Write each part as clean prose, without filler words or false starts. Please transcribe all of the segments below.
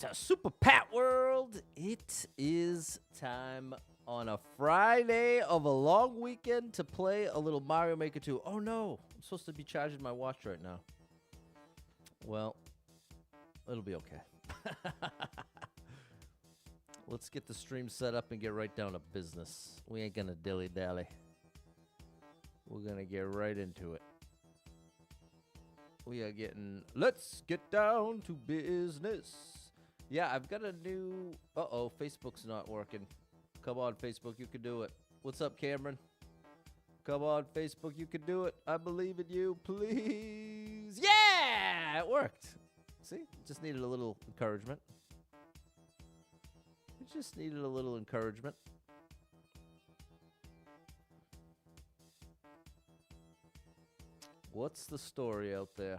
to Super Pat World. It is time on a Friday of a long weekend to play a little Mario Maker 2. Oh no, I'm supposed to be charging my watch right now. Well, it'll be okay. Let's get the stream set up and get right down to business. We ain't gonna dilly-dally. We're gonna get right into it. We are let's get down to business. Yeah, I've got a new, Facebook's not working. Come on, Facebook, you can do it. What's up, Cameron? Come on, Facebook, you can do it. I believe in you, please. Yeah, it worked. See, just needed a little encouragement. It just needed a little encouragement. What's the story out there?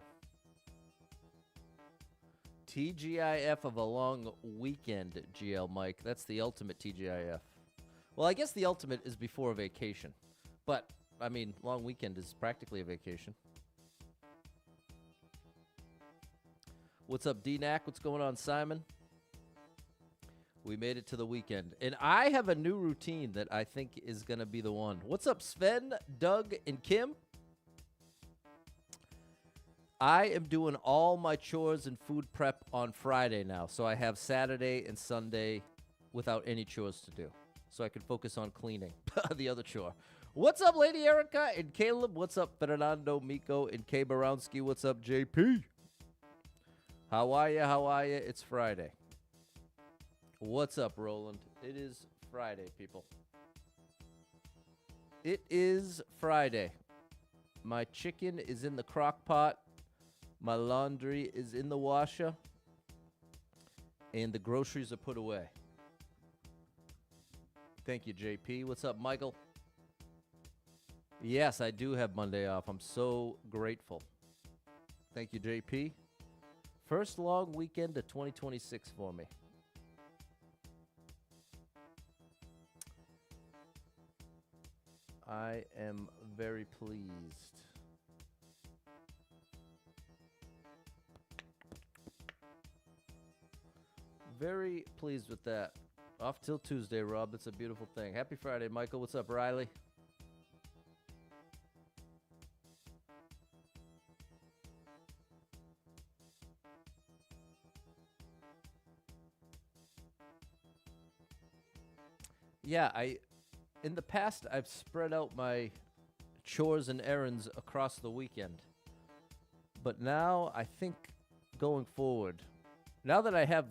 TGIF of a long weekend, GL Mike. That's the ultimate TGIF. Well, I guess the ultimate is before a vacation. But, I mean, long weekend is practically a vacation. What's up, DNAC? What's going on, Simon? We made it to the weekend. And I have a new routine that I think is going to be the one. What's up, Sven, Doug, and Kim? I am doing all my chores and food prep on Friday now, so I have Saturday and Sunday without any chores to do, so I can focus on cleaning the other chore. What's up, Lady Erica and Caleb? What's up, Fernando, Miko, and K. Barowski? What's up, JP? How are ya? How are ya? It's Friday. What's up, Roland? It is Friday, people. It is Friday. My chicken is in the crock pot. My laundry is in the washer, and the groceries are put away. Thank you, JP. What's up, Michael? Yes, I do have Monday off. I'm so grateful. Thank you, JP. First long weekend of 2026 for me. I am very pleased. Very pleased with that. Off till Tuesday, Rob. That's a beautiful thing. Happy Friday, Michael. What's up, Riley? Yeah, in the past, I've spread out my chores and errands across the weekend. But now, I think going forward, now that I have,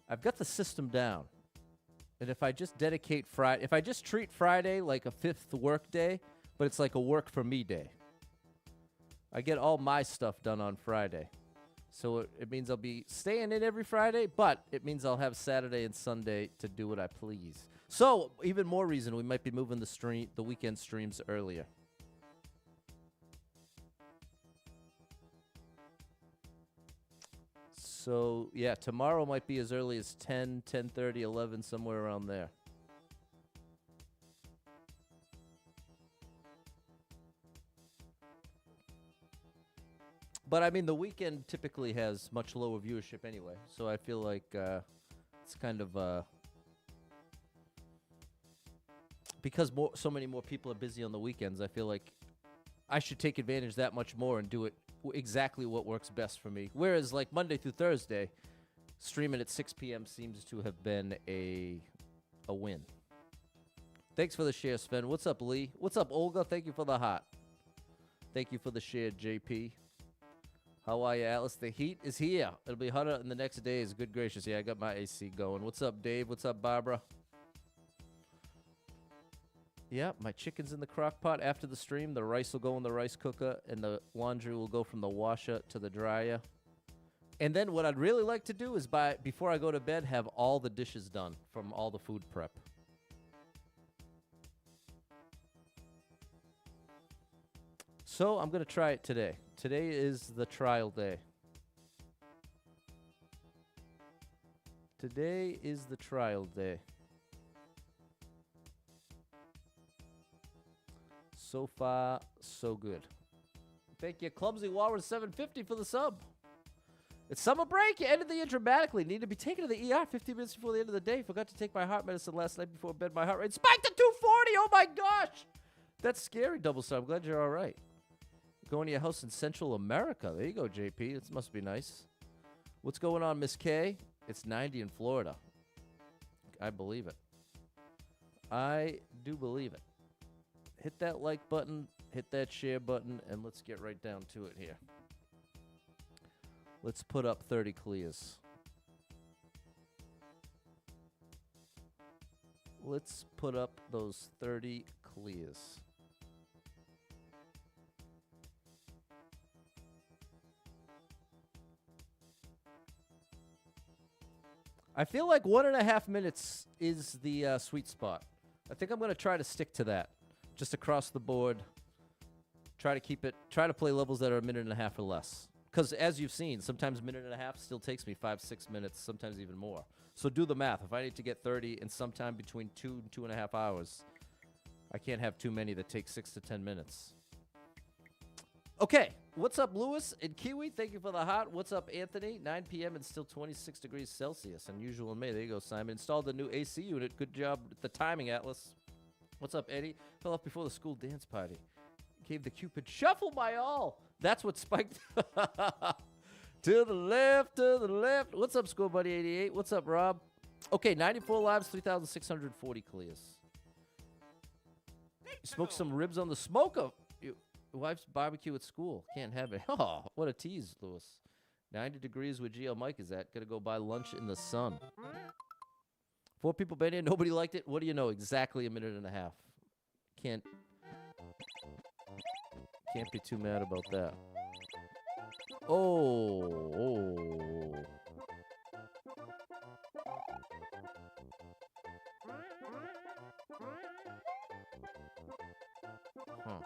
I've got the system down. And if I just dedicate Friday, if I just treat Friday like a fifth work day, but it's like a work for me day, I get all my stuff done on Friday. So it means I'll be staying in every Friday, but it means I'll have Saturday and Sunday to do what I please. So even more reason we might be moving the weekend streams earlier. So, yeah, tomorrow might be as early as 10, 10:30, 11, somewhere around there. But, I mean, the weekend typically has much lower viewership anyway, so I feel like it's kind of... because so many more people are busy on the weekends, I feel like I should take advantage that much more and do it exactly what works best for me. Whereas, like, Monday through Thursday, streaming at 6 p.m. seems to have been a win. Thanks for the share, Sven. What's up, Lee? What's up, Olga? Thank you for the heart. Thank you for the share, JP. How are you, Alice? The heat is here. It'll be hotter in the next days. Good gracious. Yeah, I got my AC going. What's up, Dave? What's up, Barbara? Yeah, my chicken's in the crock pot. After the stream, the rice will go in the rice cooker, and the laundry will go from the washer to the dryer. And then what I'd really like to do is, before I go to bed, have all the dishes done from all the food prep. So I'm going to try it today. Today is the trial day. Today is the trial day. So far, so good. Thank you, Clumsy Walrus 750 for the sub. It's summer break. You ended the year dramatically. Need to be taken to the ER 15 minutes before the end of the day. Forgot to take my heart medicine last night before bed. My heart rate spiked to 240. Oh, my gosh. That's scary, Double Star. I'm glad you're all right. Going to your house in Central America. There you go, JP. This must be nice. What's going on, Miss K? It's 90 in Florida. I believe it. I do believe it. Hit that like button, hit that share button, and let's get right down to it here. Let's put up 30 clears. Let's put up those 30 clears. I feel like 1.5 minutes is the sweet spot. I think I'm going to try to stick to that. Just across the board. Try to play levels that are 1.5 minutes or less. Because as you've seen, sometimes 1.5 minutes still takes me 5-6 minutes, sometimes even more. So do the math. If I need to get 30 in sometime between 2 and 2.5 hours, I can't have too many that take 6 to 10 minutes. Okay, what's up, Lewis in Kiwi? Thank you for the heart. What's up, Anthony? 9 p.m. and still 26 degrees Celsius. Unusual in May. There you go, Simon. Installed the new AC unit. Good job with the timing, Atlas. What's up, Eddie? Fell off before the school dance party. Gave the Cupid shuffle my all. That's what spiked. To the left, to the left. What's up, Score Buddy 88? What's up, Rob? Okay, 94 lives, 3,640 clears. You smoked some ribs on the smoker. Your wife's barbecue at school. Can't have it. Oh, what a tease, Lewis. 90 degrees where GL Mike is at. Gonna go buy lunch in the sun. 4 people been in. Nobody liked it. What do you know? Exactly 1.5 minutes. Can't be too mad about that. Oh. Huh.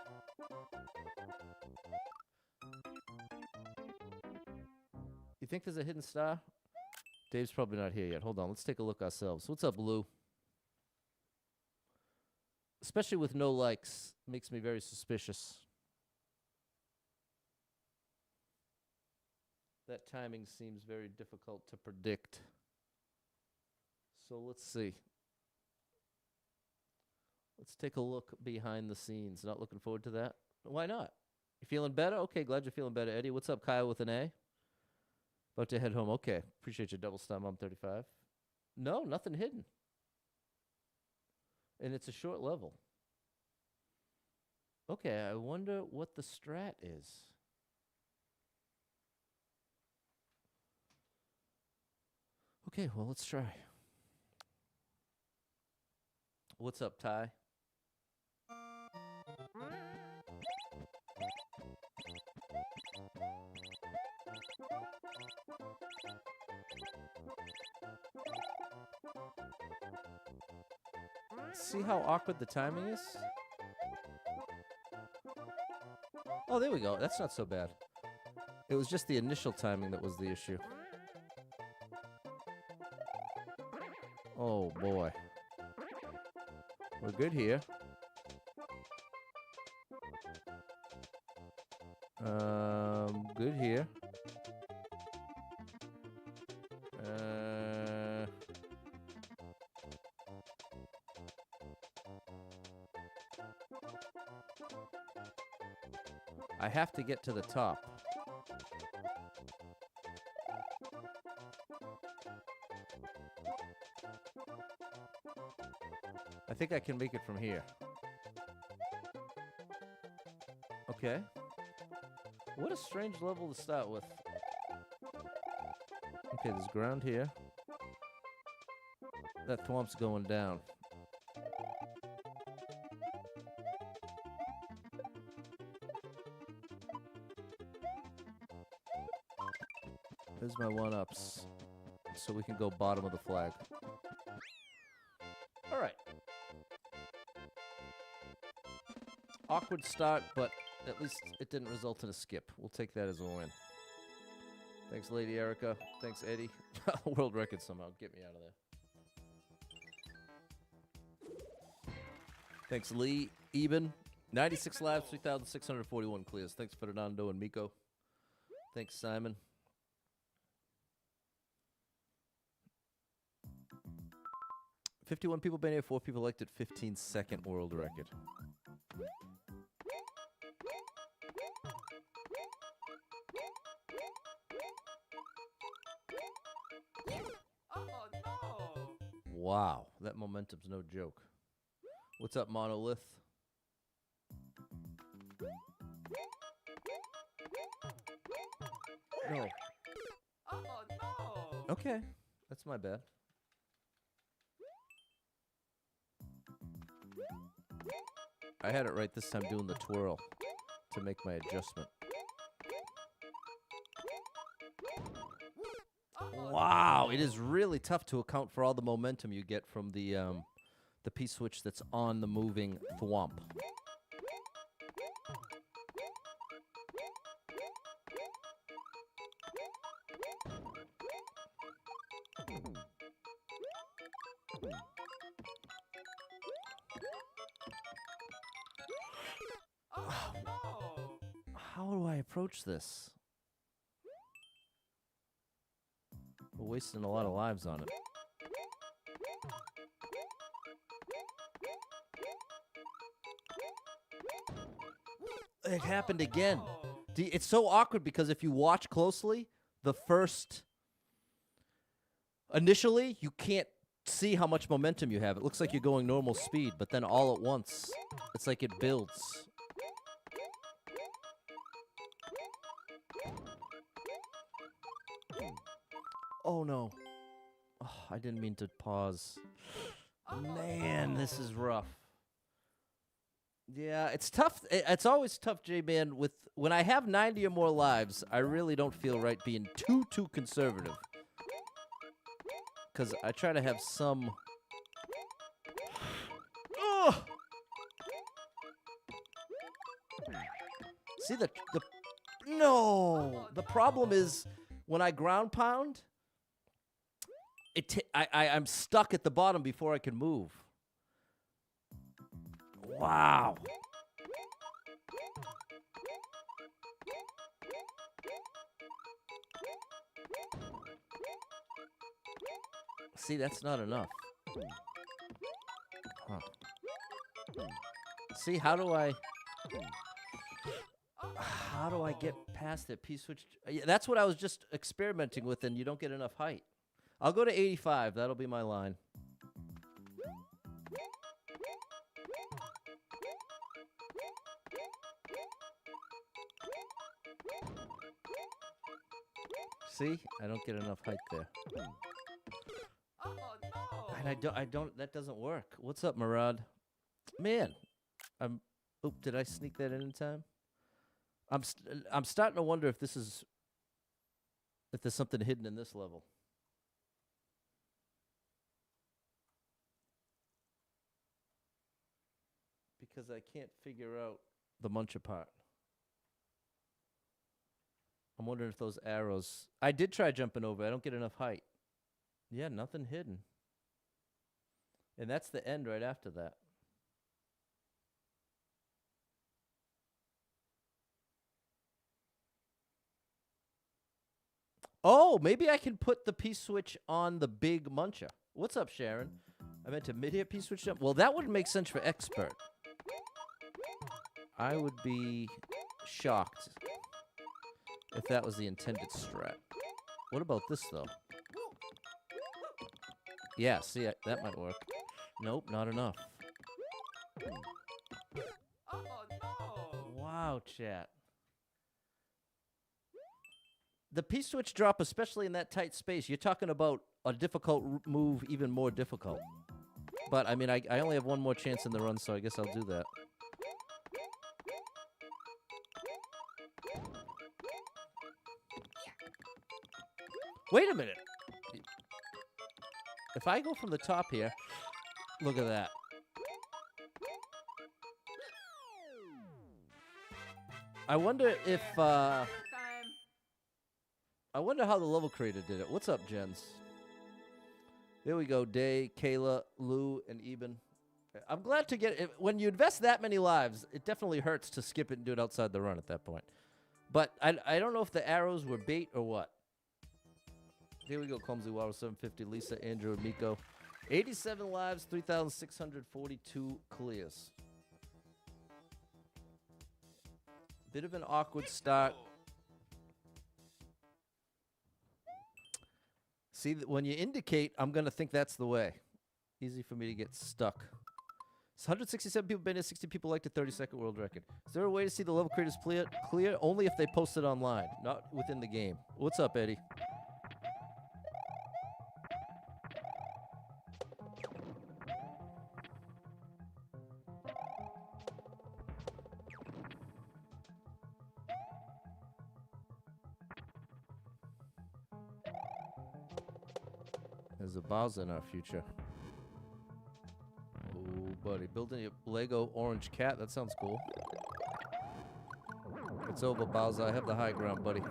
You think there's a hidden star? Dave's probably not here yet. Hold on. Let's take a look ourselves. What's up, Lou? Especially with no likes. Makes me very suspicious. That timing seems very difficult to predict. So let's see. Let's take a look behind the scenes. Not looking forward to that? Why not? You feeling better? Okay, glad you're feeling better, Eddie. What's up, Kyle with an A? About to head home. Okay, appreciate your double star, Mom 35. No, nothing hidden. And it's a short level. Okay, I wonder what the strat is. Okay, well, let's try. What's up, Ty? See how awkward the timing is? Oh, there we go. That's not so bad. It was just the initial timing that was the issue. Oh, boy. We're good here. Good here. I have to get to the top. I think I can make it from here. Okay. What a strange level to start with. Okay, there's ground here. That thwomp's going down. There's my one-ups. So we can go bottom of the flag. All right. Awkward start, but at least it didn't result in a skip. We'll take that as a win. Thanks, Lady Erica. Thanks, Eddie. World record somehow. Get me out of there. Thanks, Lee. Eben. 96 laps, 3,641 clears. Thanks, Fernando and Miko. Thanks, Simon. 51 people been here, 4 people liked it, 15-second world record. Oh no! Wow, that momentum's no joke. What's up, Monolith? No. Oh no! Okay, that's my bad. I had it right this time doing the twirl to make my adjustment. Wow, it is really tough to account for all the momentum you get from the P-switch that's on the moving thwomp. Oh no! How do I approach this? We're wasting a lot of lives on it. It happened again. It's so awkward because if you watch closely, the first... Initially, you can't see how much momentum you have. It looks like you're going normal speed, but then all at once, it's like it builds. Oh, no. Oh, I didn't mean to pause. Man, this is rough. Yeah, it's tough. It's always tough, J-Man. When I have 90 or more lives, I really don't feel right being too conservative. Because I try to have some... Ugh! See, No! The problem is, when I ground pound, I'm stuck at the bottom before I can move. Wow. See, that's not enough. Huh. See, how do I get past that P-switch? Yeah, that's what I was just experimenting with, and you don't get enough height. I'll go to 85. That'll be my line. See? I don't get enough height there. Oh no! And I don't, that doesn't work. What's up, Murad? Man, oop, did I sneak that in time? I'm starting to wonder if there's something hidden in this level. Because I can't figure out the muncher part. I'm wondering if those arrows... I did try jumping over. I don't get enough height. Yeah, nothing hidden. And that's the end right after that. Oh, maybe I can put the P-switch on the big muncher. What's up, Sharon? I meant to mid-air P-switch jump. Well, that would make sense for expert. I would be shocked if that was the intended strat. What about this, though? Yeah, see, that might work. Nope, not enough. Oh no! Wow, chat. The P-switch drop, especially in that tight space, you're talking about a difficult move, even more difficult. But, I mean, I only have one more chance in the run, so I guess I'll do that. Wait a minute. If I go from the top here, look at that. I wonder if, Time. I wonder how the level creator did it. What's up, Jens? There we go. Day, Kayla, Lou, and Eben. I'm glad to get it. When you invest that many lives, it definitely hurts to skip it and do it outside the run at that point. But I don't know if the arrows were bait or what. Here we go, Clumsy Waddle 750, Lisa, Andrew, and Miko. 87 lives, 3,642 clears. Bit of an awkward start. See, when you indicate, I'm going to think that's the way. Easy for me to get stuck. It's 167 people been here, 60 people liked a 30-second world record. Is there a way to see the level creators clear? Only if they post it online, not within the game. What's up, Eddie? There's a Bowser in our future. Oh, buddy. Building a Lego orange cat. That sounds cool. It's over, Bowser. I have the high ground, buddy.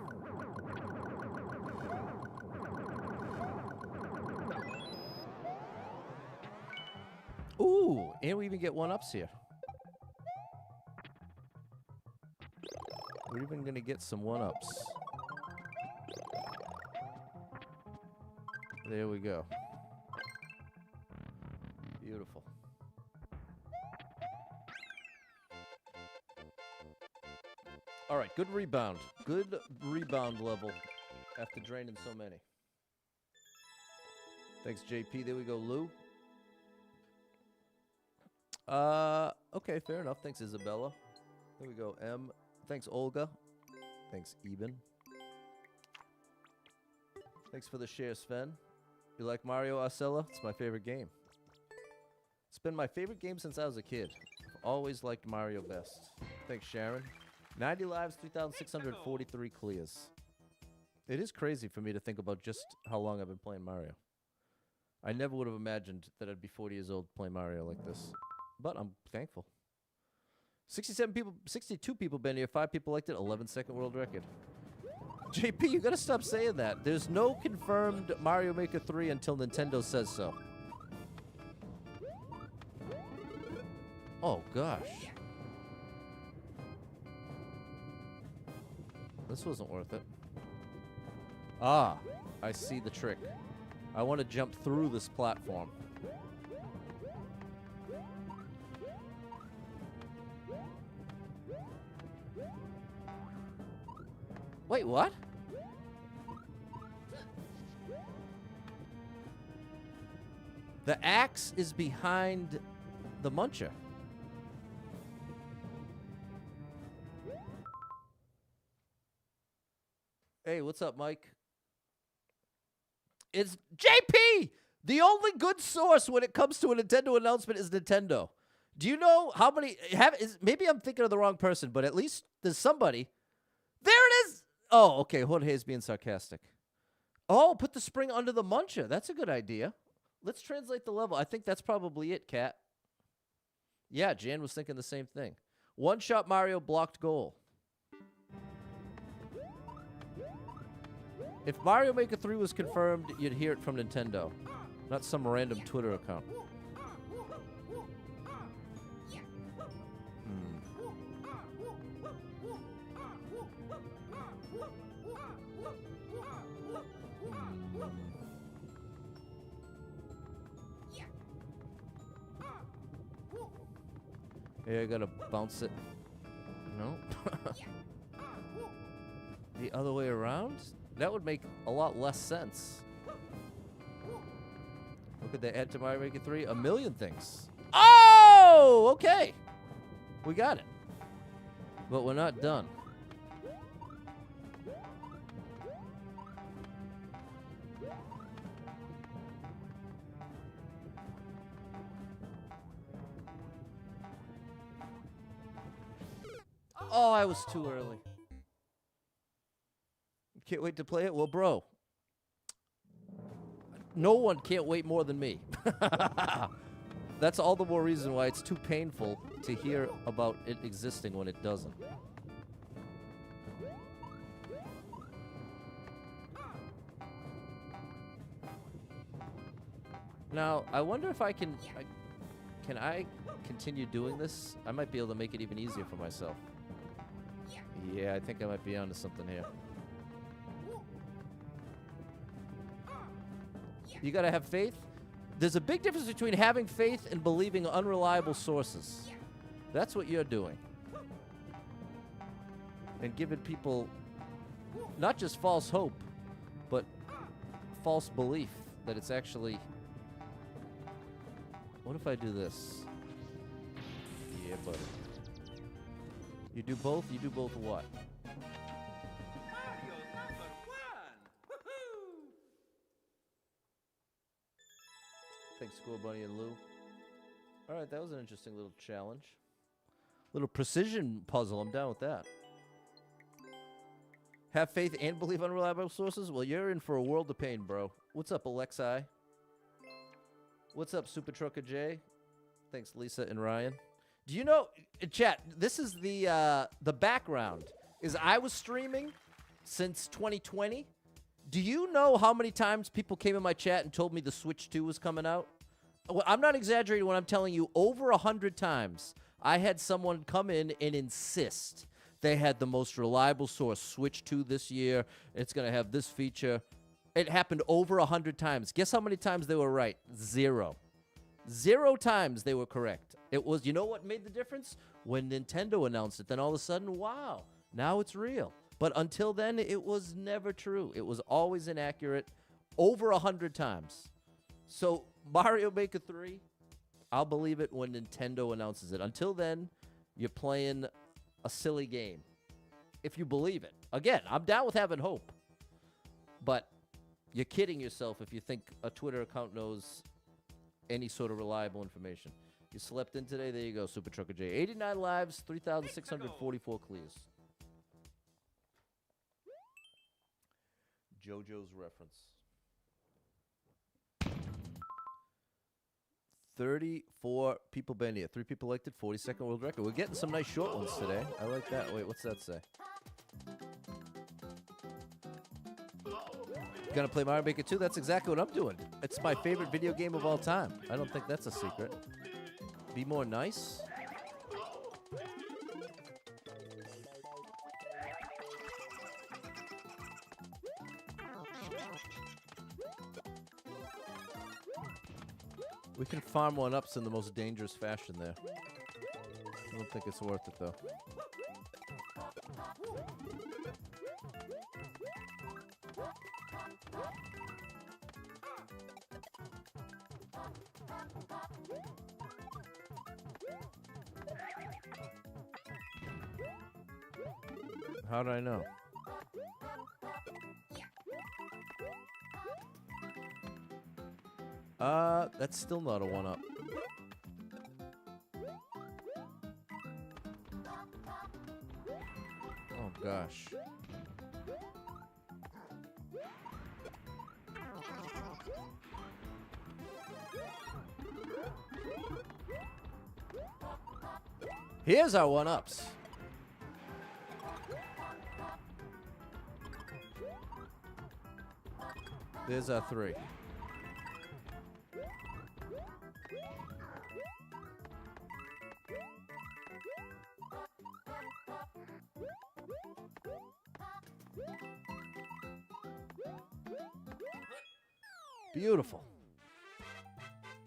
Ooh, and we even get one-ups here. We're even going to get some one-ups. There we go. Beautiful. All right, good rebound. Good rebound level after draining so many. Thanks, JP. There we go, Lou. Okay, fair enough. Thanks, Isabella. There we go, M. Thanks, Olga. Thanks, Eben. Thanks for the share, Sven. You like Mario, Arcella? It's my favorite game. It's been my favorite game since I was a kid. I've always liked Mario best. Thanks, Sharon. 90 lives, 3,643 clears. It is crazy for me to think about just how long I've been playing Mario. I never would have imagined that I'd be 40 years old playing Mario like this. But I'm thankful. 62 people been here, 5 people liked it, 11-second world record. JP, you gotta stop saying that. There's no confirmed Mario Maker 3 until Nintendo says so. Oh, gosh. This wasn't worth it. Ah, I see the trick. I want to jump through this platform. Wait, what? The axe is behind the muncher. Hey, what's up, Mike? It's JP! The only good source when it comes to a Nintendo announcement is Nintendo. Do you know how many... maybe I'm thinking of the wrong person, but at least there's somebody. There it is! Oh, okay, Jorge's being sarcastic. Oh, put the spring under the muncher. That's a good idea. Let's translate the level. I think that's probably it, Kat. Yeah, Jan was thinking the same thing. One-shot Mario blocked goal. If Mario Maker 3 was confirmed, you'd hear it from Nintendo, not some random Twitter account. Yeah, I gotta bounce it. No? The other way around? That would make a lot less sense. What could they add to Mario Maker 3? A million things. Oh! Okay. We got it. But we're not done. Oh, I was too early. Can't wait to play it? Well, bro, no one can't wait more than me. That's all the more reason why it's too painful to hear about it existing when it doesn't. Now, I wonder if I can... Can I continue doing this? I might be able to make it even easier for myself. Yeah, I think I might be onto something here. You gotta have faith. There's a big difference between having faith and believing unreliable sources. That's what you're doing. And giving people not just false hope, but false belief that it's actually... What if I do this? Yeah, buddy. You do both? You do both what? Mario #1. Woohoo! Thanks, Score Bunny and Lou. All right, that was an interesting little challenge. Little precision puzzle. I'm down with that. Have faith and believe unreliable sources? Well, you're in for a world of pain, bro. What's up, Alexi? What's up, Super Trucker J? Thanks, Lisa and Ryan. Do you know, chat, this is the background. Is I was streaming since 2020. Do you know how many times people came in my chat and told me the Switch 2 was coming out? Well, I'm not exaggerating when I'm telling you over 100 times I had someone come in and insist they had the most reliable source, Switch 2 this year. It's going to have this feature. It happened over 100 times. Guess how many times they were right? 0. 0 times they were correct. It was, you know what made the difference? When Nintendo announced it, then all of a sudden, wow, now it's real. But until then, it was never true. It was always inaccurate over 100 times. So Mario Maker 3, I'll believe it when Nintendo announces it. Until then, you're playing a silly game. If you believe it. Again, I'm down with having hope. But you're kidding yourself if you think a Twitter account knows any sort of reliable information. You slept in today? There you go, Super Trucker J. 89 lives, 3,644 clears. JoJo's reference. 34 people been here. 3 people elected, 42nd world record. We're getting some nice short ones today. I like that. Wait, what's that say? Gonna play Mario Maker 2? That's exactly what I'm doing. It's my favorite video game of all time. I don't think that's a secret. Be more nice? We can farm one-ups in the most dangerous fashion there. I don't think it's worth it, though. How do I know? That's still not a one-up. Oh, gosh. Here's our one-ups. There's our 3. Beautiful.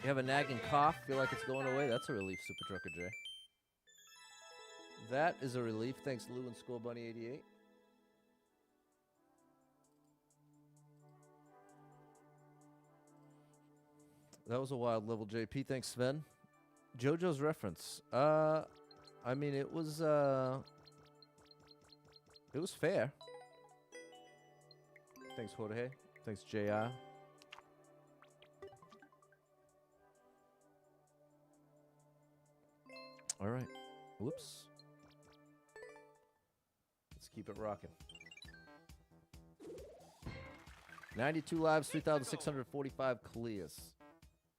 You have a nagging cough, feel like it's going away? That's a relief, Super Trucker J. That is a relief. Thanks, Lou and Score Bunny 88. That was a wild level, JP. Thanks, Sven. JoJo's reference. I mean, it was fair. Thanks, Jorge. Thanks, JR. All right. Whoops. Let's keep it rocking. 92 lives, 3,645 clears.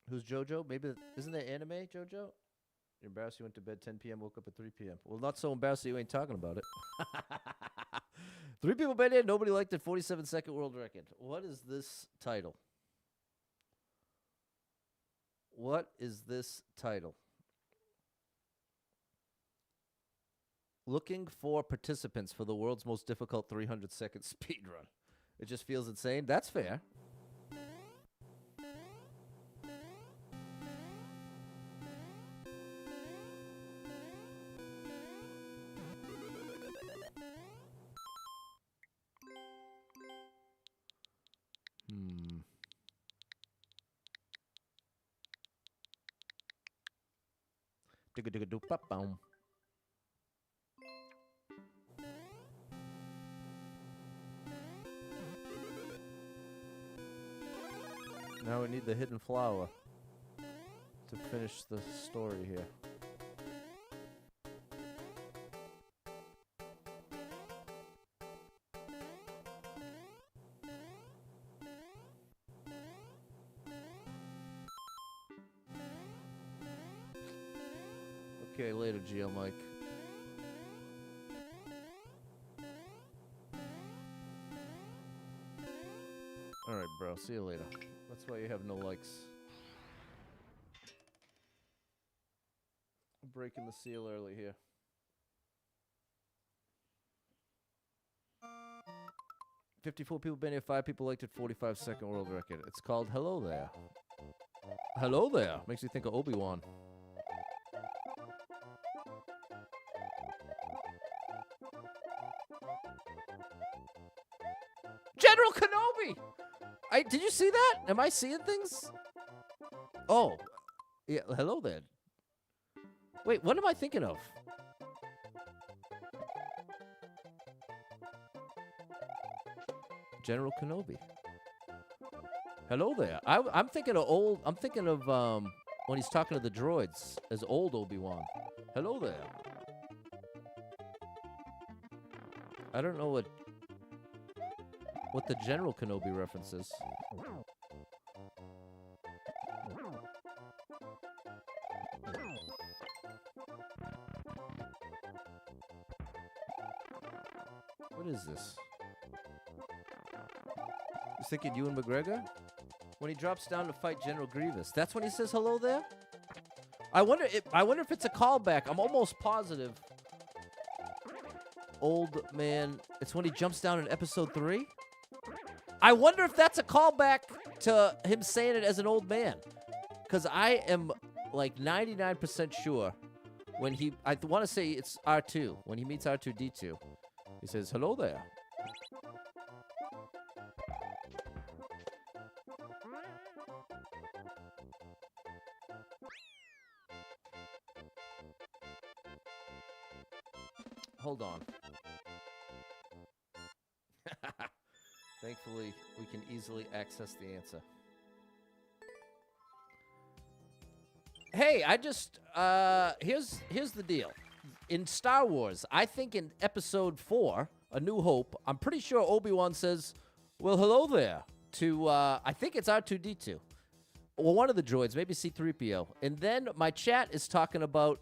Who's JoJo? Maybe, isn't that anime, JoJo? You're embarrassed you went to bed 10 p.m., woke up at 3 p.m. Well, not so embarrassed that you ain't talking about it. 3 people been in, nobody liked it, 47-second world record. What is this title? What is this title? Looking for participants for the world's most difficult 300-second speed run. It just feels insane. That's fair. Digga-digga-doop-bop-boom. Now we need the hidden flower to finish the story here. Okay, later, GL Mike. Alright, bro. See you later. That's why you have no likes. I'm breaking the seal early here. "54 people been here, 5 people liked it, 45-second world record. It's called Hello There. Hello There. Makes you think of Obi-Wan. General Kenobi! Did you see that? Am I seeing things? Oh. Yeah, hello there. Wait, what am I thinking of? General Kenobi. Hello there. I'm thinking of when he's talking to the droids as old Obi-Wan. Hello there. I don't know what the General Kenobi reference is. What is this? He's thinking Ewan McGregor? When he drops down to fight General Grievous. That's when he says hello there? I wonder if it's a callback. I'm almost positive. Old man. It's when he jumps down in episode 3? I wonder if that's a callback to him saying it as an old man. Because I am like 99% sure when I want to say it's R2. When he meets R2-D2. He says, hello there. Hold on. Thankfully, we can easily access the answer. Hey, I just here's the deal. In Star Wars, I think in Episode 4, A New Hope, I'm pretty sure Obi-Wan says, "Well, hello there," to I think it's R2-D2, or one of the droids, maybe C-3PO. And then my chat is talking about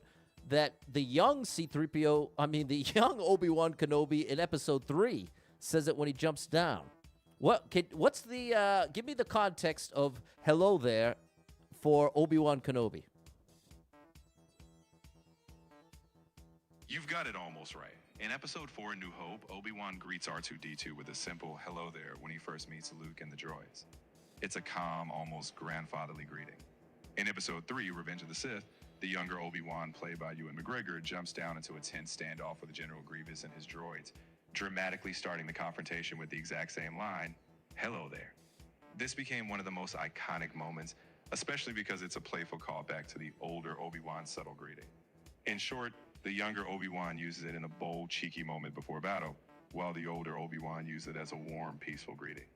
that the young the young Obi-Wan Kenobi in Episode 3 says it when he jumps down. What's the give me the context of hello there for Obi-Wan Kenobi? You've got it almost right. In Episode 4, A New Hope, Obi-Wan greets R2-D2 with a simple hello there when he first meets Luke and the droids. It's a calm, almost grandfatherly greeting. In Episode 3, Revenge of the Sith, the younger Obi-Wan, played by Ewan McGregor, jumps down into a tense standoff with General Grievous and his droids, dramatically starting the confrontation with the exact same line, hello there. This became one of the most iconic moments, especially because it's a playful callback to the older Obi-Wan's subtle greeting. In short, the younger Obi-Wan uses it in a bold, cheeky moment before battle, while the older Obi-Wan uses it as a warm, peaceful greeting.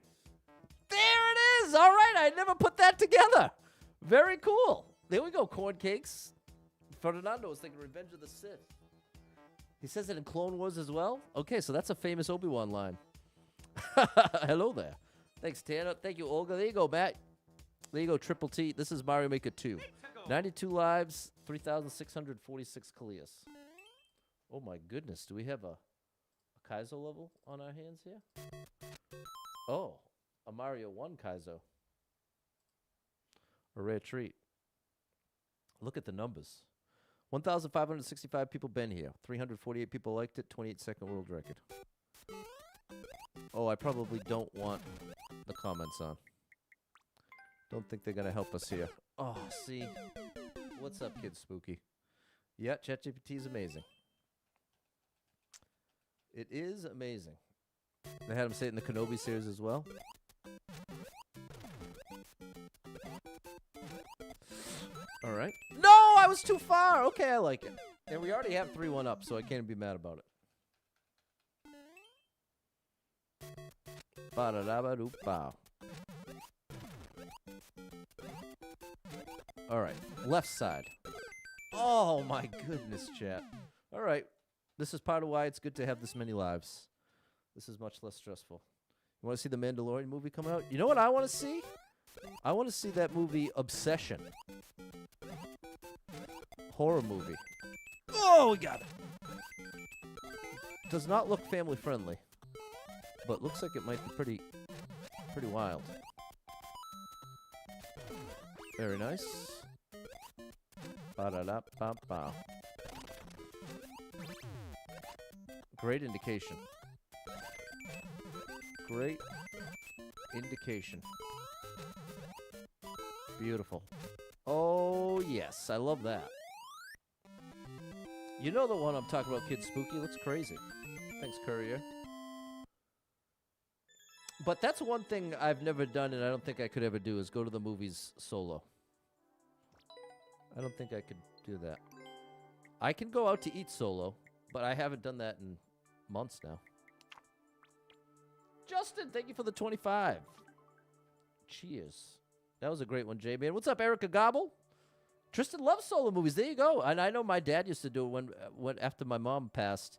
There it is! All right, I never put that together. Very cool. There we go, corn cakes. Fernando was thinking Revenge of the Sith. He says it in Clone Wars as well? Okay, so that's a famous Obi-Wan line. Hello there. Thanks, Tanner. Thank you, Olga. There you go, Matt. There you go, Triple T. This is Mario Maker 2. 92 lives, 3,646 Kalias. Oh my goodness, do we have a Kaizo level on our hands here? Oh, a Mario 1 Kaizo. A rare treat. Look at the numbers. 1,565 people been here. 348 people liked it. 28-second world record. Oh, I probably don't want the comments on. Don't think they're going to help us here. Oh, see. What's up, Kid Spooky? Yeah, ChatGPT is amazing. It is amazing. They had him say it in the Kenobi series as well. All right. No, I was too far. Okay, I like it. And we already have 3-1 up, so I can't be mad about it. Ba-da-da-ba-doo-bow. All right, left side. Oh, my goodness, chat. All right, this is part of why it's good to have this many lives. This is much less stressful. You want to see the Mandalorian movie come out? You know what I want to see? I want to see that movie Obsession. Horror movie. Oh, we got it. Does not look family friendly, but looks like it might be pretty wild. Very nice. Ba-da-da-ba-ba. Great indication. Great indication. Beautiful. Oh, yes. I love that. You know the one I'm talking about, Kid Spooky? Looks crazy. Thanks, Courier. But that's one thing I've never done, and I don't think I could ever do, is go to the movies solo. I don't think I could do that. I can go out to eat solo, but I haven't done that in months now. Justin, thank you for the 25. Cheers. That was a great one, J-Man. What's up, Erica Gobble? Tristan loves solo movies. There you go. And I know my dad used to do it when after my mom passed.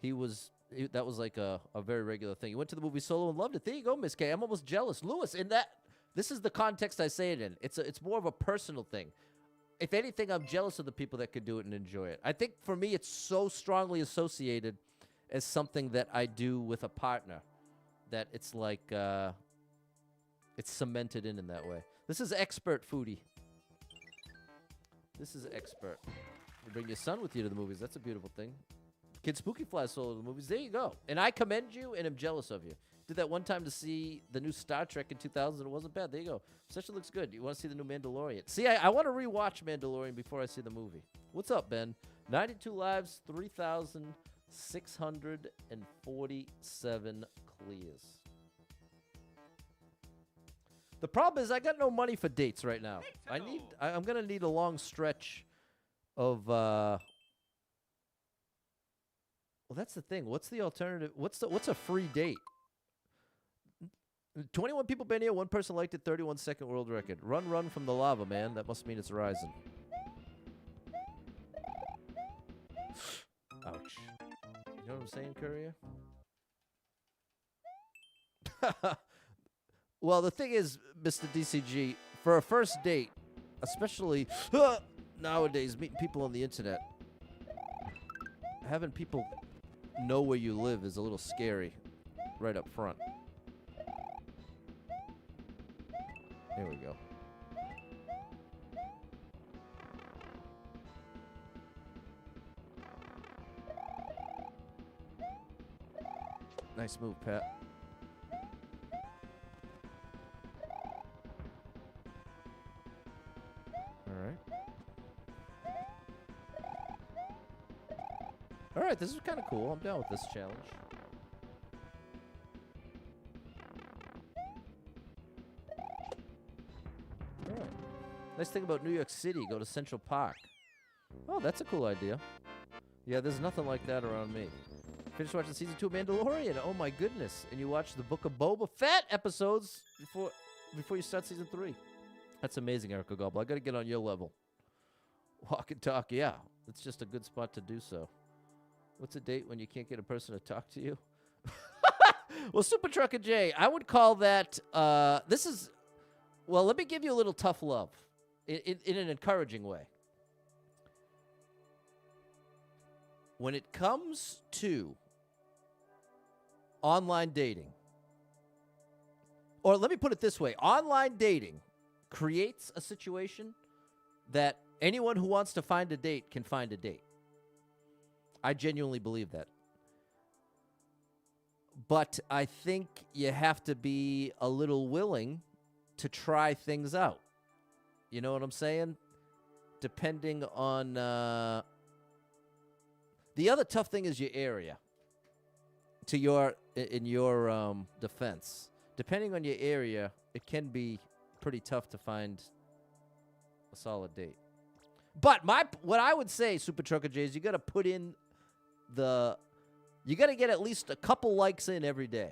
That was like a very regular thing. He went to the movie solo and loved it. There you go, Miss K. I'm almost jealous. Lewis, this is the context I say it in. It's more of a personal thing. If anything, I'm jealous of the people that could do it and enjoy it. I think for me, it's so strongly associated as something that I do with a partner that it's like it's cemented in that way. This is expert foodie. This is expert. You bring your son with you to the movies. That's a beautiful thing. Kid Spooky flies solo to the movies. There you go. And I commend you and am jealous of you. Did that one time to see the new Star Trek in 2000. It wasn't bad. There you go. Session looks good. You want to see the new Mandalorian? See, I want to rewatch Mandalorian before I see the movie. What's up, Ben? 92 lives, 3,647 clears. The problem is I got no money for dates right now. I'm gonna need a long stretch of. Well, that's the thing. What's the alternative? What's a free date? 21 people been here. One person liked it. 31-second world record. Run from the lava, man. That must mean it's rising. Ouch. You know what I'm saying, Courier? Well, the thing is, Mr. DCG, for a first date, especially nowadays, meeting people on the internet, having people know where you live is a little scary right up front. There we go. Nice move, Pat. All right, this is kind of cool. I'm down with this challenge. All right. Nice thing about New York City, go to Central Park. Oh, that's a cool idea. Yeah, there's nothing like that around me. Finished watching season 2 of Mandalorian. Oh my goodness! And you watch the Book of Boba Fett episodes before you start season 3. That's amazing, Erica Gobble. I got to get on your level. Walk and talk, yeah. It's just a good spot to do so. What's a date when you can't get a person to talk to you? Well, Super Trucker J, I would call that, well, let me give you a little tough love in an encouraging way. When it comes to online dating, or let me put it this way, online dating creates a situation that anyone who wants to find a date can find a date. I genuinely believe that. But I think you have to be a little willing to try things out. You know what I'm saying? Depending on... The other tough thing is your area. In your defense. Depending on your area, it can be pretty tough to find a solid date. But what I would say, Super Trucker J, is you got to put in you got to get at least a couple likes in every day.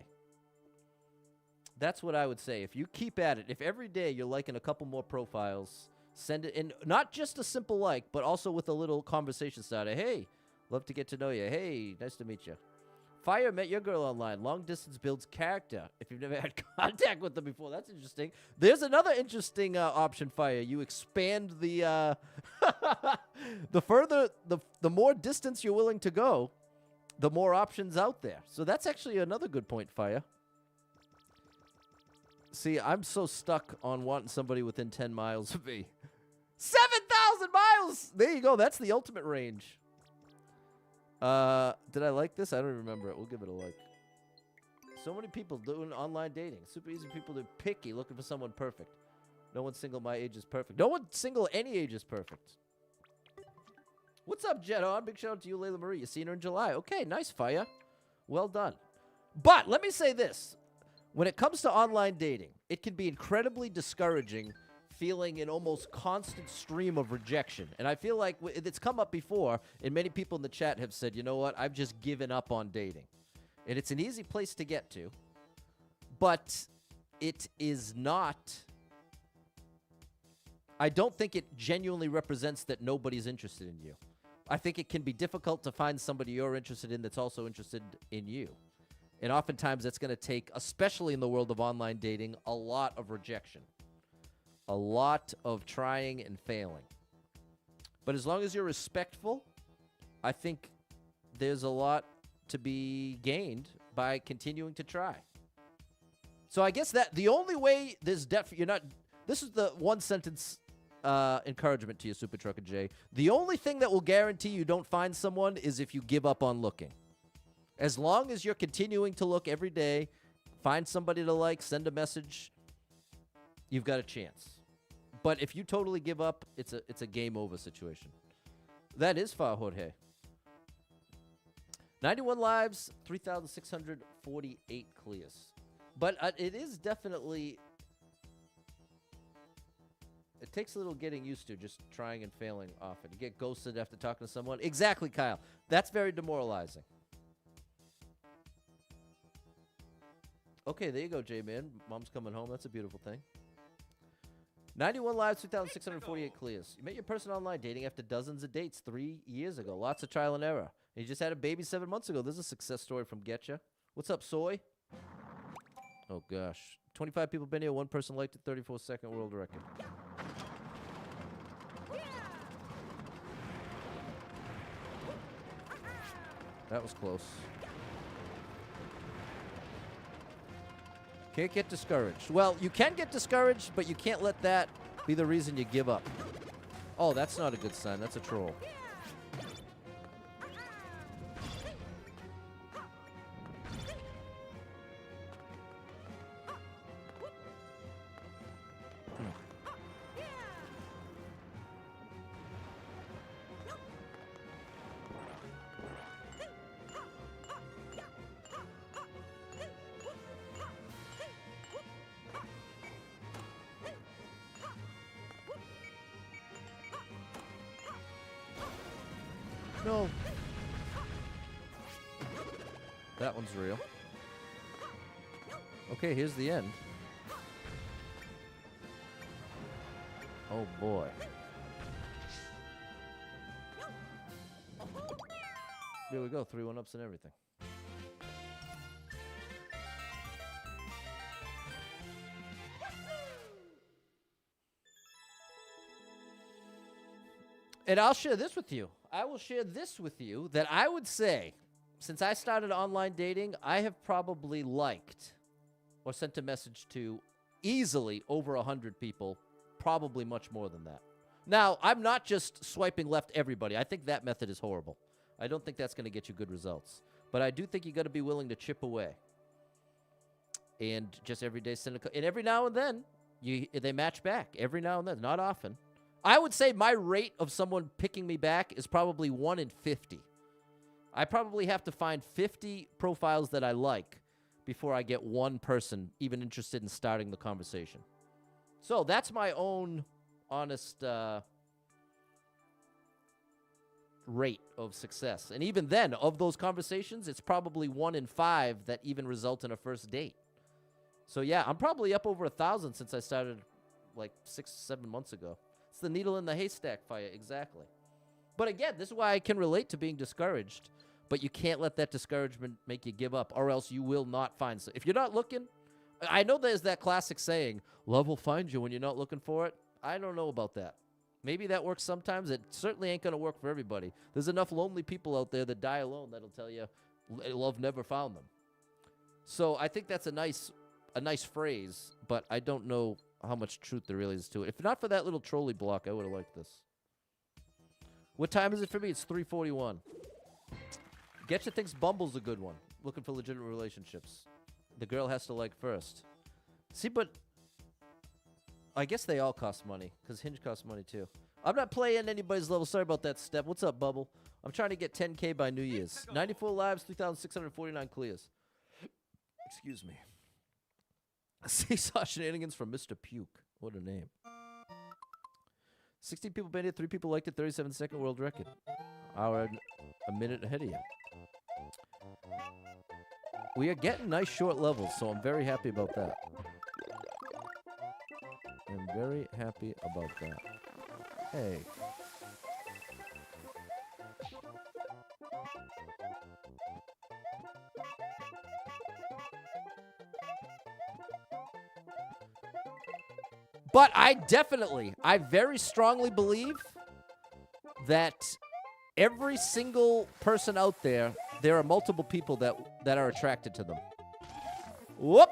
That's what I would say. If you keep at it, if every day you're liking a couple more profiles, send it in, not just a simple like, but also with a little conversation starter. Hey, love to get to know you. Hey, nice to meet you. Fire met your girl online. Long distance builds character. If you've never had contact with them before, that's interesting. There's another interesting option, Fire. You expand the the more distance you're willing to go, the more options out there. So that's actually another good point, Fire. See, I'm so stuck on wanting somebody within 10 miles of me. 7,000 miles! There you go. That's the ultimate range. Did I like this? I don't remember it. We'll give it a like. So many people doing online dating. Super easy. People are picky, looking for someone perfect. No one single my age is perfect. No one single any age is perfect. What's up, Jetto? Big shout out to you, Layla Marie. You seen her in July. Okay, nice, Fire. Well done. But let me say this. When it comes to online dating, it can be incredibly discouraging, feeling an almost constant stream of rejection. And I feel like it's come up before, and many people in the chat have said, you know what, I've just given up on dating. And it's an easy place to get to, but it is not. I don't think it genuinely represents that nobody's interested in you. I think it can be difficult to find somebody you're interested in that's also interested in you. And oftentimes that's going to take, especially in the world of online dating, a lot of rejection. A lot of trying and failing. But as long as you're respectful, I think there's a lot to be gained by continuing to try. So I guess that the only way this is the one sentence encouragement to you, Super Trucker J. The only thing that will guarantee you don't find someone is if you give up on looking. As long as you're continuing to look every day, find somebody to like, send a message, you've got a chance. But if you totally give up, it's a game over situation. That is Far Jorge. 91 lives, 3,648 clears. But it is definitely... It takes a little getting used to, just trying and failing often. You get ghosted after talking to someone. Exactly, Kyle. That's very demoralizing. Okay, there you go, J-Man. Mom's coming home. That's a beautiful thing. 91 lives, 2,648 clears. You met your person online dating after dozens of dates 3 years ago. Lots of trial and error. And you just had a baby 7 months ago. This is a success story from Getcha. What's up, Soy? Oh, gosh. 25 people been here. One person liked it. 34-second world record. That was close. Can't get discouraged. Well, you can get discouraged, but you can't let that be the reason you give up. Oh, that's not a good sign. That's a troll. No. That one's real. Okay, here's the end. Oh boy. Here we go, 3 1-ups and everything. And I'll share this with you. I will share this with you that I would say, since I started online dating, I have probably liked or sent a message to easily over 100 people, probably much more than that. Now, I'm not just swiping left everybody. I think that method is horrible. I don't think that's going to get you good results. But I do think you got to be willing to chip away. And just every day send and every now and then, they match back. Every now and then, not often. I would say my rate of someone picking me back is probably 1 in 50. I probably have to find 50 profiles that I like before I get one person even interested in starting the conversation. So that's my own honest rate of success. And even then, of those conversations, it's probably 1 in 5 that even result in a first date. So yeah, I'm probably up over 1,000 since I started like 6-7 months ago. It's the needle in the haystack fire, exactly. But again, this is why I can relate to being discouraged. But you can't let that discouragement make you give up, or else you will not find. So if you're not looking, I know there's that classic saying, love will find you when you're not looking for it. I don't know about that. Maybe that works sometimes. It certainly ain't going to work for everybody. There's enough lonely people out there that die alone that'll tell you love never found them. So I think that's a nice phrase, but I don't know how much truth there really is to it. If not for that little trolley block, I would have liked this. What time is it for me? It's 3:41. Getcha thinks Bumble's a good one. Looking for legitimate relationships. The girl has to like first. See, but I guess they all cost money, because Hinge costs money too. I'm not playing anybody's level. Sorry about that, Step. What's up, Bubble? I'm trying to get 10K by New Year's. 94 lives, 3,649 clears. Excuse me. Seesaw shenanigans from Mr. Puke. What a name. 16 people banned it, 3 people liked it, 37-second world record. Hour, a minute ahead of you. We are getting nice short levels, so I'm very happy about that. I'm very happy about that. Hey. But I very strongly believe that every single person out there, there are multiple people that are attracted to them. Whoop!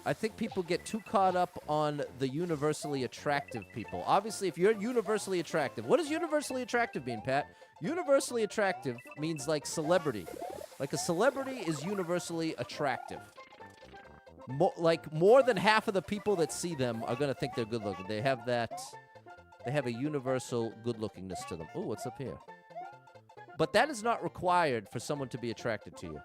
I think people get too caught up on the universally attractive people. Obviously, if you're universally attractive, what does universally attractive mean, Pat? Universally attractive means like celebrity. Like a celebrity is universally attractive. More than half of the people that see them are going to think they're good looking. They have a universal good lookingness to them. Oh, what's up here? But that is not required for someone to be attracted to you.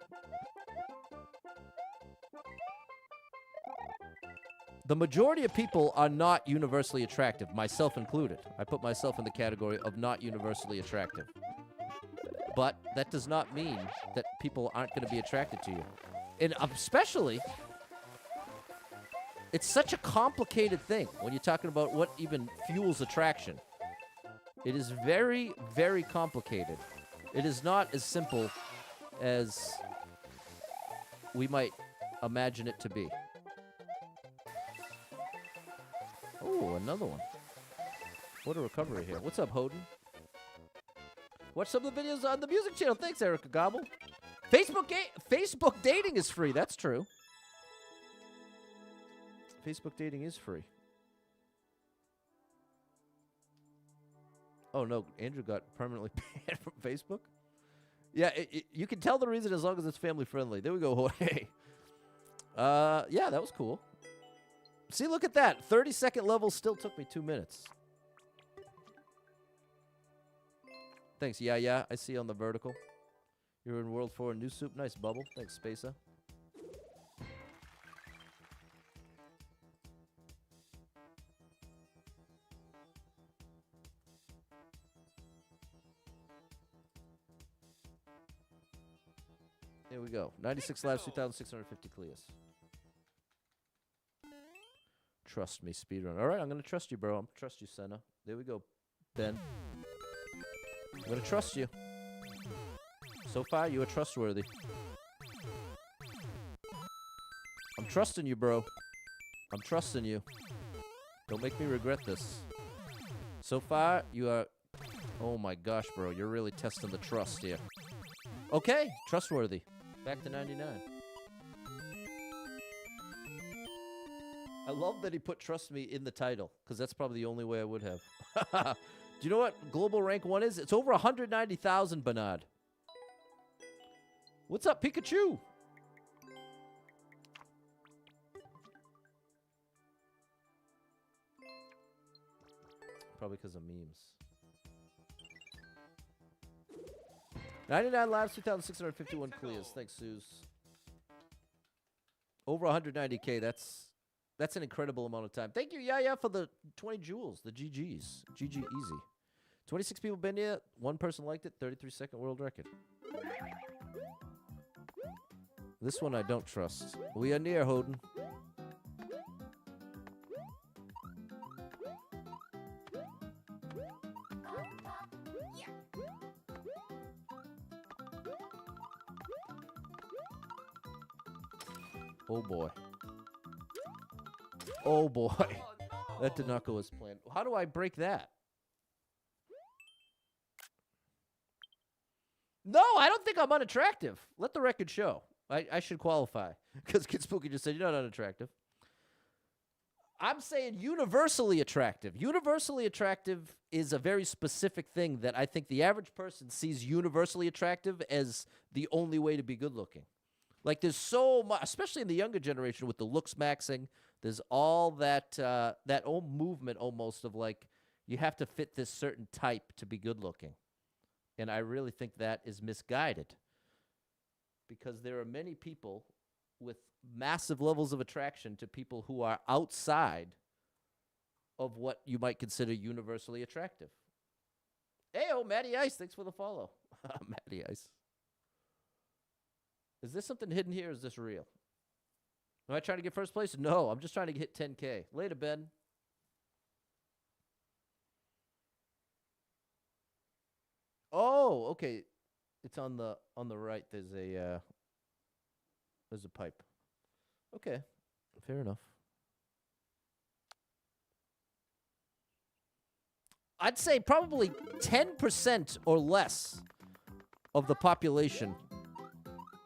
The majority of people are not universally attractive, myself included. I put myself in the category of not universally attractive. But that does not mean that people aren't going to be attracted to you. And especially, it's such a complicated thing when you're talking about what even fuels attraction. It is very, very complicated. It is not as simple as we might imagine it to be. Oh, another one. What a recovery here. What's up, Hoden? Watch some of the videos on the music channel. Thanks, Erica Gobble. Facebook dating is free. That's true. Facebook dating is free. Oh, no. Andrew got permanently banned from Facebook? Yeah, you can tell the reason as long as it's family friendly. There we go, Jorge. Yeah, that was cool. See, look at that. 30-second level still took me 2 minutes. Thanks, yeah. I see you on the vertical. You're in World 4 New Soup. Nice bubble. Thanks, Spacer. There we go. 96 lives, 2,650 clears. Trust me, speedrun. All right, I'm going to trust you, bro. I'm going to trust you, Senna. There we go, Ben. I'm going to trust you. So far, you are trustworthy. I'm trusting you, bro. I'm trusting you. Don't make me regret this. So far, you are... Oh my gosh, bro. You're really testing the trust here. Okay, trustworthy. Back to 99. I love that he put trust me in the title, because that's probably the only way I would have. Do you know what global rank 1 is? It's over 190,000, Bernard. What's up, Pikachu? Probably because of memes. 99 lives, 2,651 clears. Thanks, Suze. Over 190K, that's an incredible amount of time. Thank you, Yaya, for the 20 jewels, the GGs. GG easy. 26 people been here. One person liked it. 33-second world record. This one I don't trust. We are near, Hoden. Oh boy. Oh boy. That did not go as planned. How do I break that? No, I don't think I'm unattractive. Let the record show. I should qualify. Because Kid Spooky just said you're not unattractive. I'm saying universally attractive. Universally attractive is a very specific thing that I think the average person sees universally attractive as the only way to be good looking. Like there's so much, especially in the younger generation with the looks maxing, there's all that that old movement almost of like you have to fit this certain type to be good looking. And I really think that is misguided because there are many people with massive levels of attraction to people who are outside of what you might consider universally attractive. Heyo, Matty Ice, thanks for the follow. Matty Ice. Is this something hidden here or is this real? Am I trying to get first place? No, I'm just trying to hit 10K. Later, Ben. Oh, okay. It's on the right. There's a pipe. Okay, fair enough. I'd say probably 10% or less of the population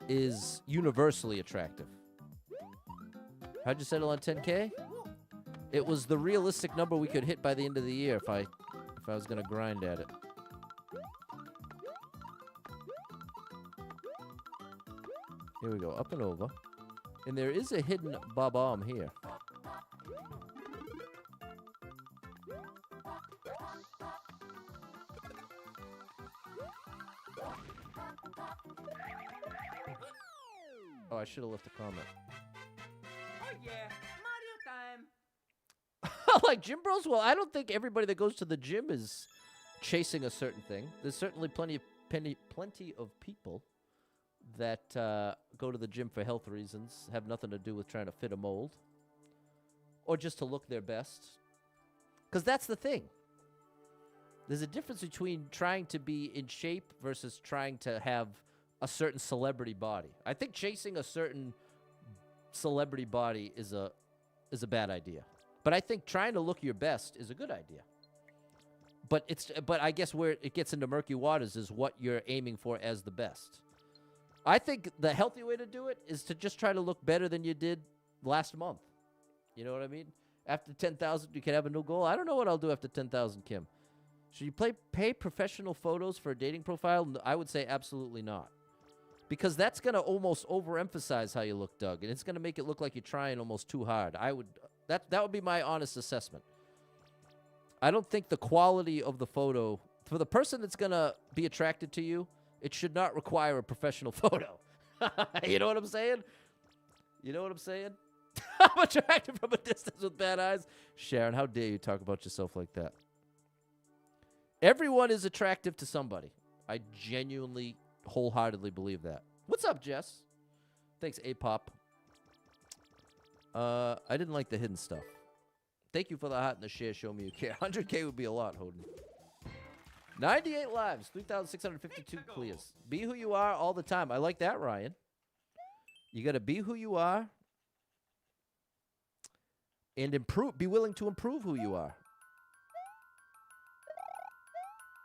is universally attractive. How'd you settle on 10K? It was the realistic number we could hit by the end of the year if I was gonna grind at it. Here we go, up and over. And there is a hidden bomb here. Oh, I should have left a comment. Oh yeah, Mario time. Like gym bros? Well, I don't think everybody that goes to the gym is chasing a certain thing. There's certainly plenty of people that go to the gym for health reasons, have nothing to do with trying to fit a mold, or just to look their best. Because that's the thing. There's a difference between trying to be in shape versus trying to have a certain celebrity body. I think chasing a certain celebrity body is a bad idea. But I think trying to look your best is a good idea. But I guess where it gets into murky waters is what you're aiming for as the best. I think the healthy way to do it is to just try to look better than you did last month. You know what I mean? After 10,000, you can have a new goal. I don't know what I'll do after 10,000, Kim. Should you pay professional photos for a dating profile? I would say absolutely not. Because that's going to almost overemphasize how you look, Doug, and it's going to make it look like you're trying almost too hard. That would be my honest assessment. I don't think the quality of the photo, for the person that's going to be attracted to you, it should not require a professional photo. You know what I'm saying? You know what I'm saying? I'm attracted from a distance with bad eyes. Sharon, how dare you talk about yourself like that? Everyone is attractive to somebody. I genuinely, wholeheartedly believe that. What's up, Jess? Thanks, A-Pop. I didn't like the hidden stuff. Thank you for the hot and the share. Show me you care. 100K would be a lot, Hoden. 98 lives, 3,652 clears. Be who you are all the time. I like that, Ryan. You got to be who you are and improve. Be willing to improve who you are.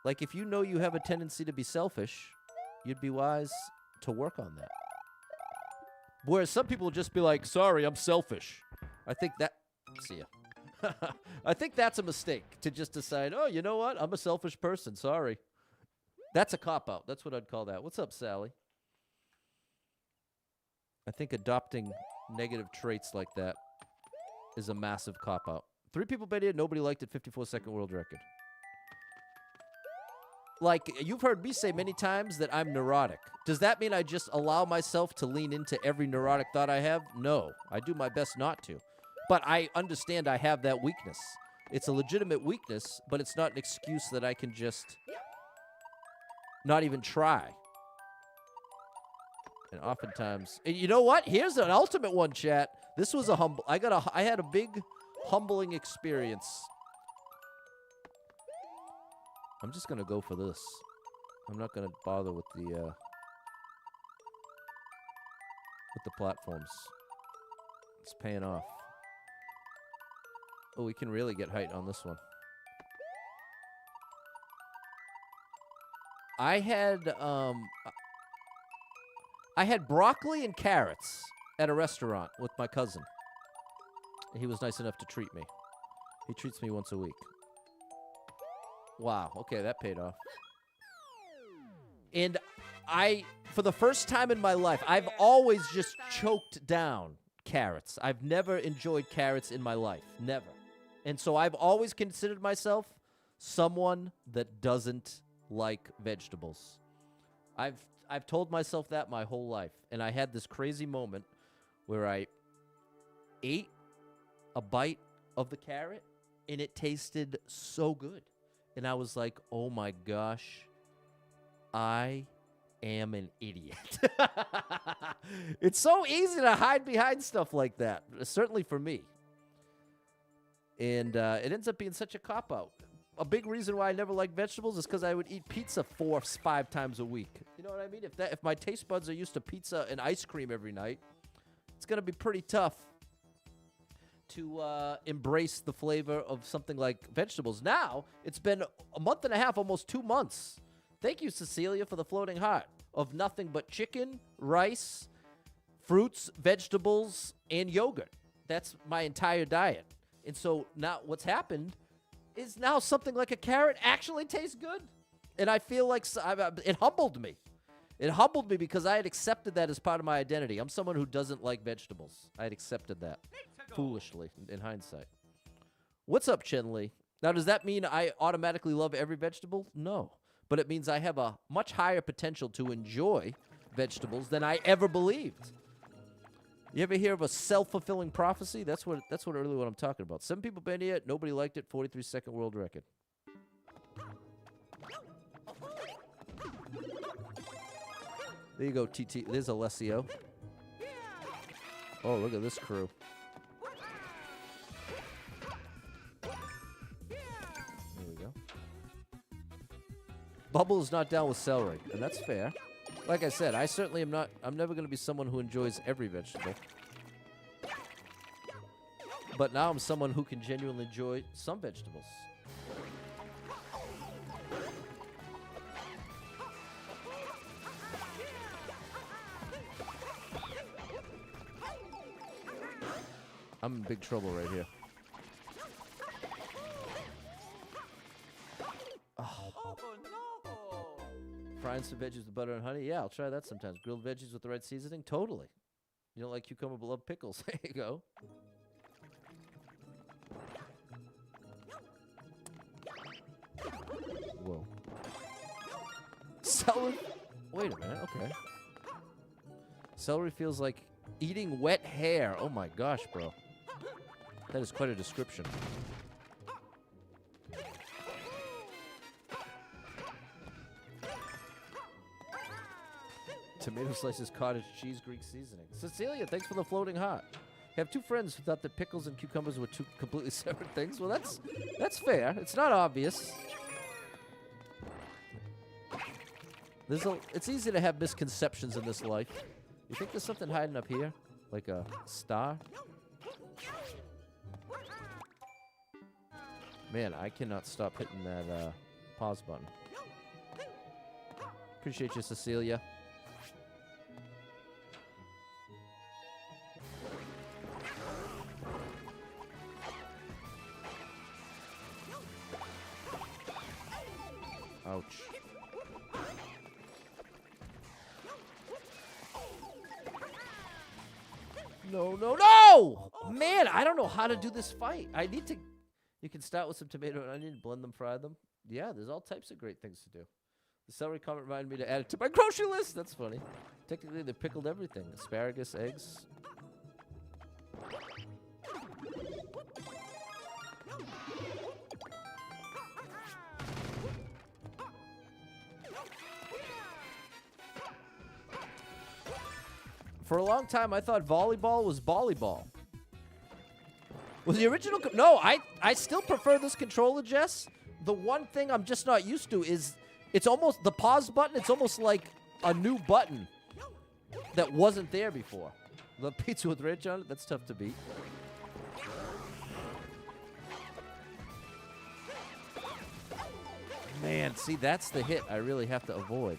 Like if you know you have a tendency to be selfish, you'd be wise to work on that. Whereas some people will just be like, sorry, I'm selfish. I think that... See ya. I think that's a mistake to just decide, oh, you know what? I'm a selfish person. Sorry. That's a cop-out. That's what I'd call that. What's up, Sally? I think adopting negative traits like that is a massive cop-out. 3 people bet here. Nobody liked it. 54-second world record. Like, you've heard me say many times that I'm neurotic. Does that mean I just allow myself to lean into every neurotic thought I have? No. I do my best not to. But I understand I have that weakness. It's a legitimate weakness, but it's not an excuse that I can just not even try. And oftentimes, and you know what? Here's an ultimate one, chat. This was a humble. I had a big humbling experience. I'm just gonna go for this. I'm not gonna bother with the platforms. It's paying off. Oh, we can really get height on this one. I had broccoli and carrots at a restaurant with my cousin. He was nice enough to treat me. He treats me once a week. Wow, okay, that paid off. And for the first time in my life, I've always just choked down carrots. I've never enjoyed carrots in my life. Never. And so I've always considered myself someone that doesn't like vegetables. I've told myself that my whole life. And I had this crazy moment where I ate a bite of the carrot and it tasted so good. And I was like, oh my gosh, I am an idiot. It's so easy to hide behind stuff like that, certainly for me. And it ends up being such a cop-out. A big reason why I never liked vegetables is because I would eat pizza 4 or 5 times a week. You know what I mean? If my taste buds are used to pizza and ice cream every night, it's going to be pretty tough to embrace the flavor of something like vegetables. Now, it's been a month and a half, almost 2 months. Thank you, Cecilia, for the floating heart of nothing but chicken, rice, fruits, vegetables, and yogurt. That's my entire diet. And so now what's happened is now something like a carrot actually tastes good. And I feel like it humbled me. It humbled me because I had accepted that as part of my identity. I'm someone who doesn't like vegetables. I had accepted that foolishly in hindsight. What's up, Chen Li? Now, does that mean I automatically love every vegetable? No. But it means I have a much higher potential to enjoy vegetables than I ever believed. You ever hear of a self-fulfilling prophecy? That's what really what I'm talking about. 7 people been here, nobody liked it, 43-second world record. There you go, TT. There's Alessio. Oh, look at this crew. There we go. Bubble is not down with celery, and that's fair. Like I said, I certainly am not. I'm never going to be someone who enjoys every vegetable. But now I'm someone who can genuinely enjoy some vegetables. I'm in big trouble right here. Frying some veggies with butter and honey? Yeah, I'll try that sometimes. Grilled veggies with the right seasoning? Totally. You don't like cucumber but love pickles? There you go. Whoa. Celery? Wait a minute, okay. Celery feels like eating wet hair. Oh my gosh, bro. That is quite a description. Tomato slices, cottage cheese, Greek seasoning. Cecilia, thanks for the floating heart. I have 2 friends who thought that pickles and cucumbers were 2 completely separate things. Well, that's fair. It's not obvious. It's easy to have misconceptions in this life. You think there's something hiding up here? Like a star? Man, I cannot stop hitting that pause button. Appreciate you, Cecilia. Ouch. No, no, no! Man, I don't know how to do this fight. I need to... You can start with some tomato and onion, blend them, fry them. Yeah, there's all types of great things to do. The celery comment reminded me to add it to my grocery list. That's funny. Technically, they pickled everything. Asparagus, eggs. For a long time, I thought volleyball was volleyball. Was the original... No, I still prefer this controller, Jess. The one thing I'm just not used to is it's almost... The pause button, it's almost like a new button that wasn't there before. The pizza with ranch on it, that's tough to beat. Man, see, that's the hit I really have to avoid.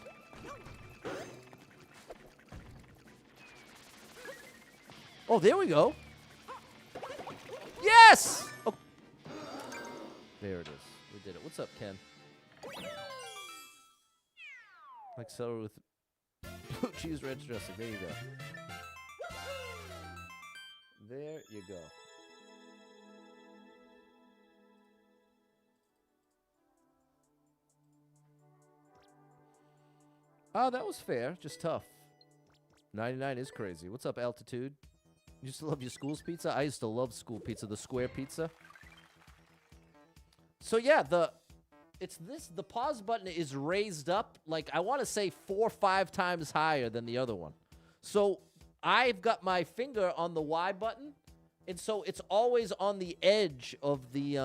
Oh, there we go. Yes! Oh. There it is. We did it. What's up, Ken? Like celery with blue cheese ranch dressing. There you go. There you go. Oh, that was fair. Just tough. 99 is crazy. What's up, Altitude? You used to love your school's pizza? I used to love school pizza, the square pizza. So yeah, the pause button is raised up, like I want to say 4 or 5 times higher than the other one. So I've got my finger on the Y button, and so it's always on the edge of the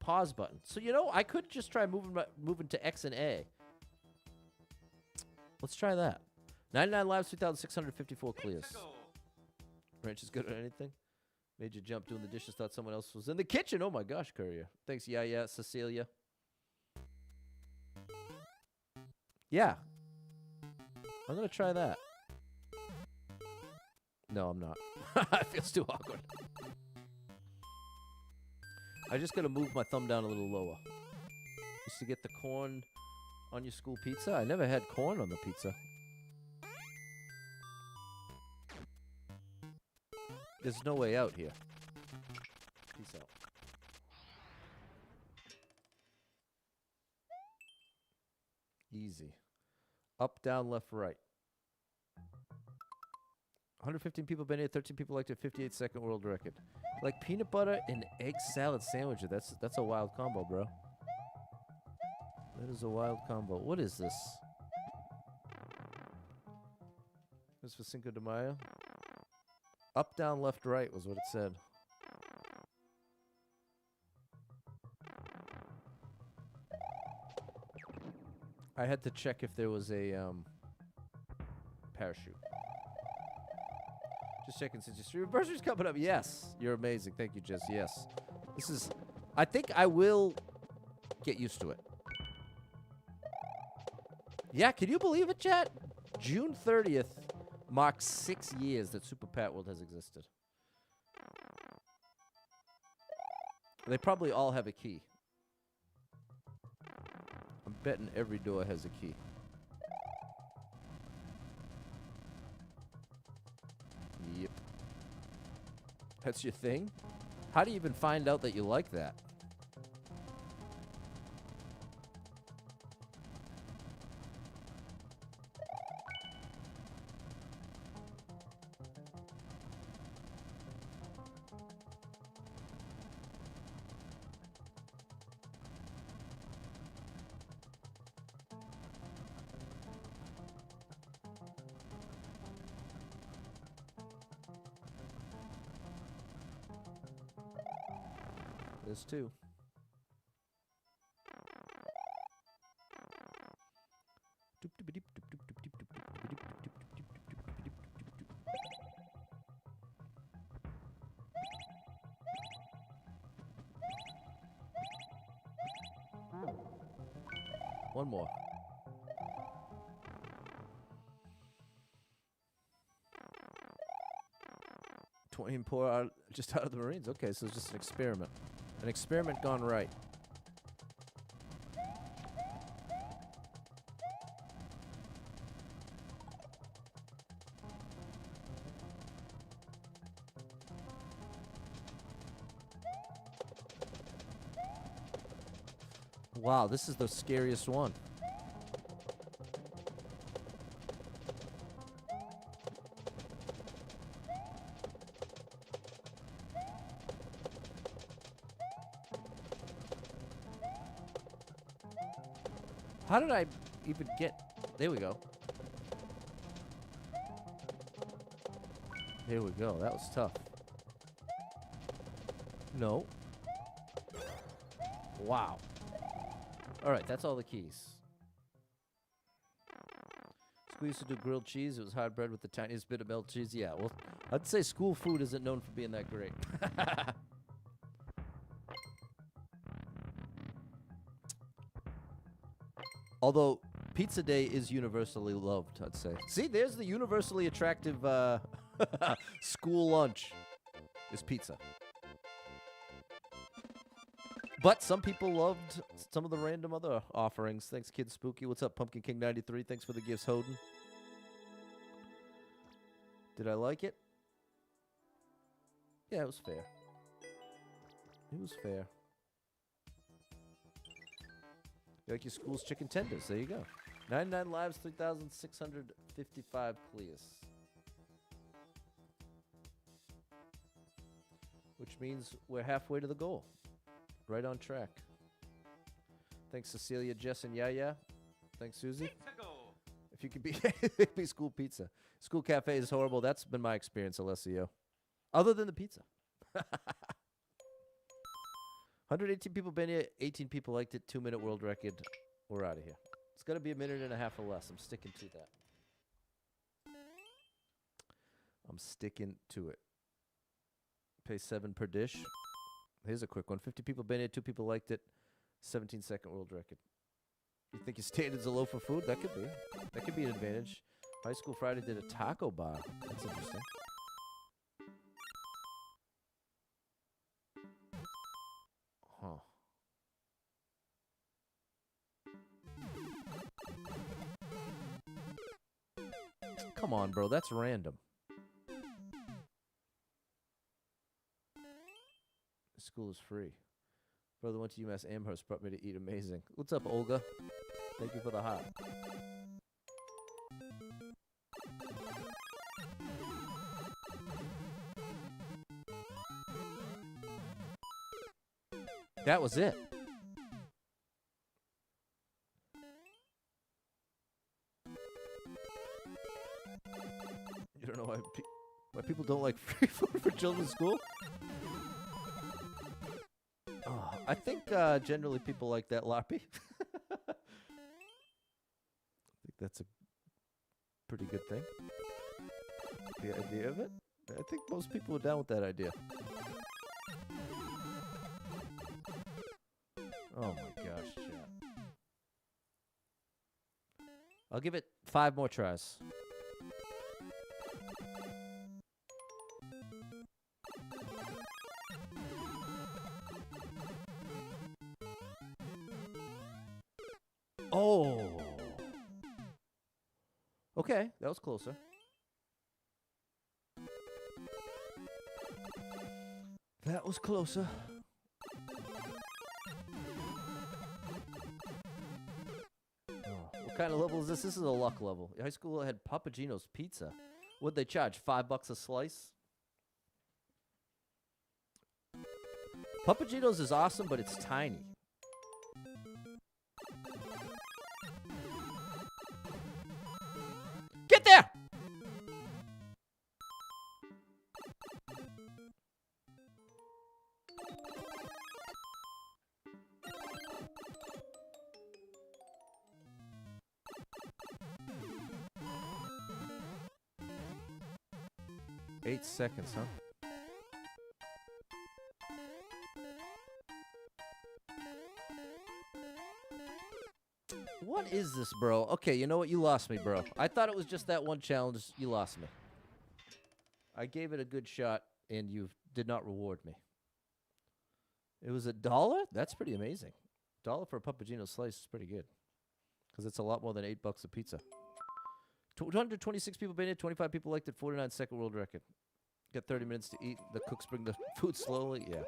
pause button. So you know, I could just try moving to X and A. Let's try that. 99 lives, 3,654 clears. Ranch is good at anything. Made you jump doing the dishes. Thought someone else was in the kitchen. Oh my gosh, Courier. Thanks, yeah, Cecilia. Yeah. I'm going to try that. No, I'm not. It feels too awkward. I just got to move my thumb down a little lower. Used to get the corn on your school pizza. I never had corn on the pizza. There's no way out here. Peace out. Easy. Up, down, left, right. 115 people been here. 13 people liked it. 58-second world record. Like peanut butter and egg salad sandwich. That's a wild combo, bro. That is a wild combo. What is this? This for Cinco de Mayo? Up, down, left, right was what it said. I had to check if there was a parachute. Just checking since your stream anniversary's coming up. Yes, you're amazing. Thank you, Jess. Yes. This is... I think I will get used to it. Yeah, can you believe it, chat? June 30th marks 6 years that Super Pat World has existed. They probably all have a key. I'm betting every door has a key. Yep. That's your thing? How do you even find out that you like that? There's 2. One more. $20 pour out just out of the Marines. Okay, so it's just an experiment. An experiment gone right. Wow, this is the scariest one. How did I even get... There we go. Here we go. That was tough. No. Wow. All right, that's all the keys. School used to do grilled cheese. It was hard bread with the tiniest bit of melted cheese. Yeah, well, I'd say school food isn't known for being that great. Although pizza day is universally loved, I'd say. See, there's the universally attractive school lunch is pizza. But some people loved some of the random other offerings. Thanks, Kid Spooky. What's up, Pumpkin King 93? Thanks for the gifts, Hoden. Did I like it? Yeah, it was fair. It was fair. You like your school's chicken tenders? There you go. 99 lives, 3,655 clears. Which means we're halfway to the goal. Right on track. Thanks, Cecilia, Jess, and Yaya. Thanks, Susie. Pizza go. If you could be school pizza. School cafe is horrible. That's been my experience, Alessio. Other than the pizza. 118 people been here. 18 people liked it. 2-minute world record. We're out of here. It's going to be a minute and a half or less. I'm sticking to that. I'm sticking to it. Pay 7 per dish. Here's a quick one. 50 people been here. 2 people liked it. 17-second world record. You think your standards are low for food? That could be. That could be an advantage. High School Friday did a taco bar. That's interesting. Huh. Come on, bro. That's random. School is free. Brother went to UMass Amherst, brought me to eat amazing. What's up, Olga? Thank you for the heart. That was it. You don't know why people don't like free food for children's school? Oh, I think generally people like that, Larpy. I think that's a pretty good thing. The idea of it. I think most people are down with that idea. Oh my gosh, chat. I'll give it 5 more tries. Oh. Okay, that was closer. That was closer. What kind of level is this? This is a luck level. High school had Papagino's Pizza. What'd they charge? $5 a slice? Papagino's is awesome, but it's tiny. Get there! Eight seconds, huh? What is this, bro? Okay, you know what? You lost me, bro. I thought it was just that one challenge. You lost me. I gave it a good shot, and you did not reward me. It was $1? That's pretty amazing. $1 for a Papagino slice is pretty good. Because it's a lot more than $8 a pizza. 226 people been in, 25 people liked it, 49-second world record. Got 30 minutes to eat. The cooks bring the food slowly. Yeah.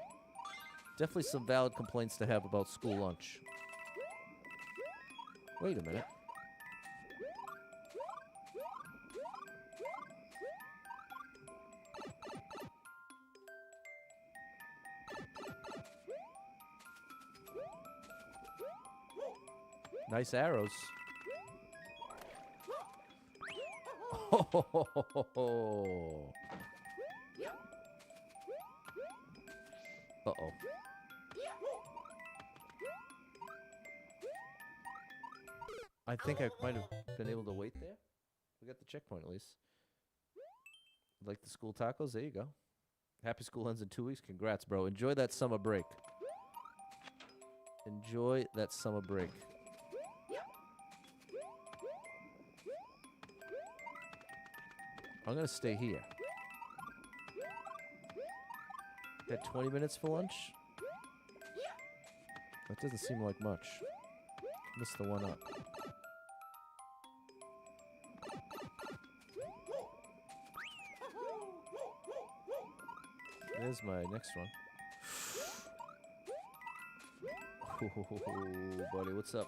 Definitely some valid complaints to have about school lunch. Wait a minute. Nice arrows. Oh. Uh-oh. I think I might have been able to wait there. We got the checkpoint at least. Like the school tacos? There you go. Happy school ends in 2 weeks. Congrats, bro. Enjoy that summer break. Enjoy that summer break. I'm going to stay here. Had 20 minutes for lunch? That doesn't seem like much. Missed the one up. There's my next one. Oh, buddy, what's up?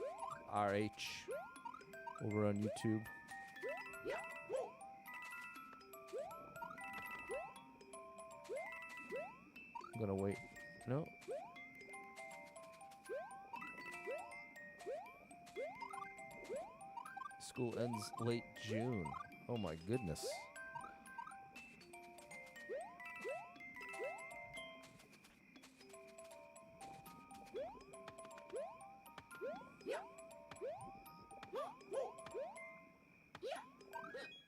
RH over on YouTube. I'm gonna wait. No. School ends late June. Oh my goodness.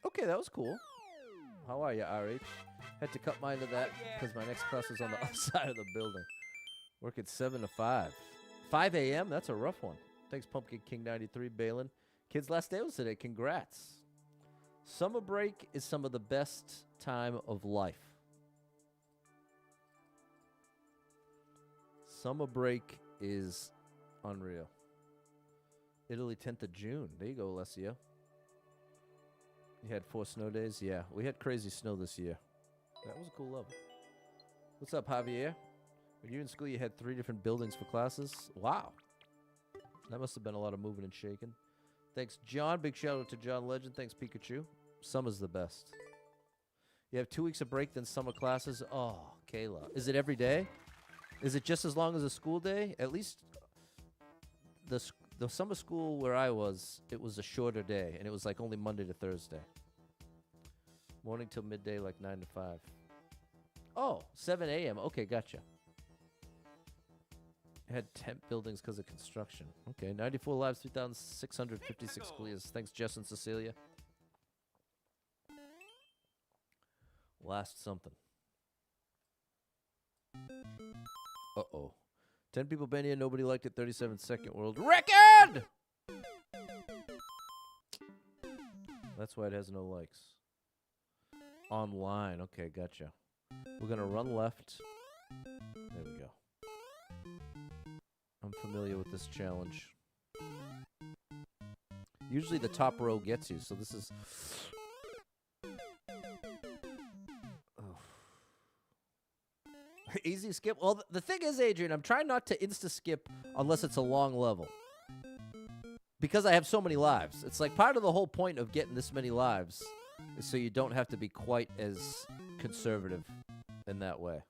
Okay, that was cool. How are you, RH? Had to cut mine to that because my next class was on the other side of the building. Work at 7 to 5. 5 a.m.? That's a rough one. Thanks, Pumpkin King 93, Balin. Kids' last day was today. Congrats. Summer break is some of the best time of life. Summer break is unreal. Italy, 10th of June. There you go, Alessio. You had 4 snow days? Yeah, we had crazy snow this year. That was a cool level. What's up, Javier? When you were in school, you had 3 different buildings for classes? Wow. That must have been a lot of moving and shaking. Thanks, John. Big shout out to John Legend. Thanks, Pikachu. Summer's the best. You have 2 weeks of break, then summer classes? Oh, Kayla. Is it every day? Is it just as long as a school day? At least the summer school where I was, it was a shorter day, and it was like only Monday to Thursday. Morning till midday, like 9 to 5. Oh, 7 a.m. Okay, gotcha. I had tent buildings because of construction. Okay, 94 lives, 3,656 clears. Thanks, Jess and Cecilia. Last something. Uh-oh. 10 people been here, nobody liked it. 37-second world record! That's why it has no likes. Online. Okay, gotcha. We're going to run left. There we go. I'm familiar with this challenge. Usually the top row gets you, so this is... Easy skip. Well, the thing is, Adrian, I'm trying not to insta-skip unless it's a long level. Because I have so many lives. It's like part of the whole point of getting this many lives is so you don't have to be quite as conservative in that way.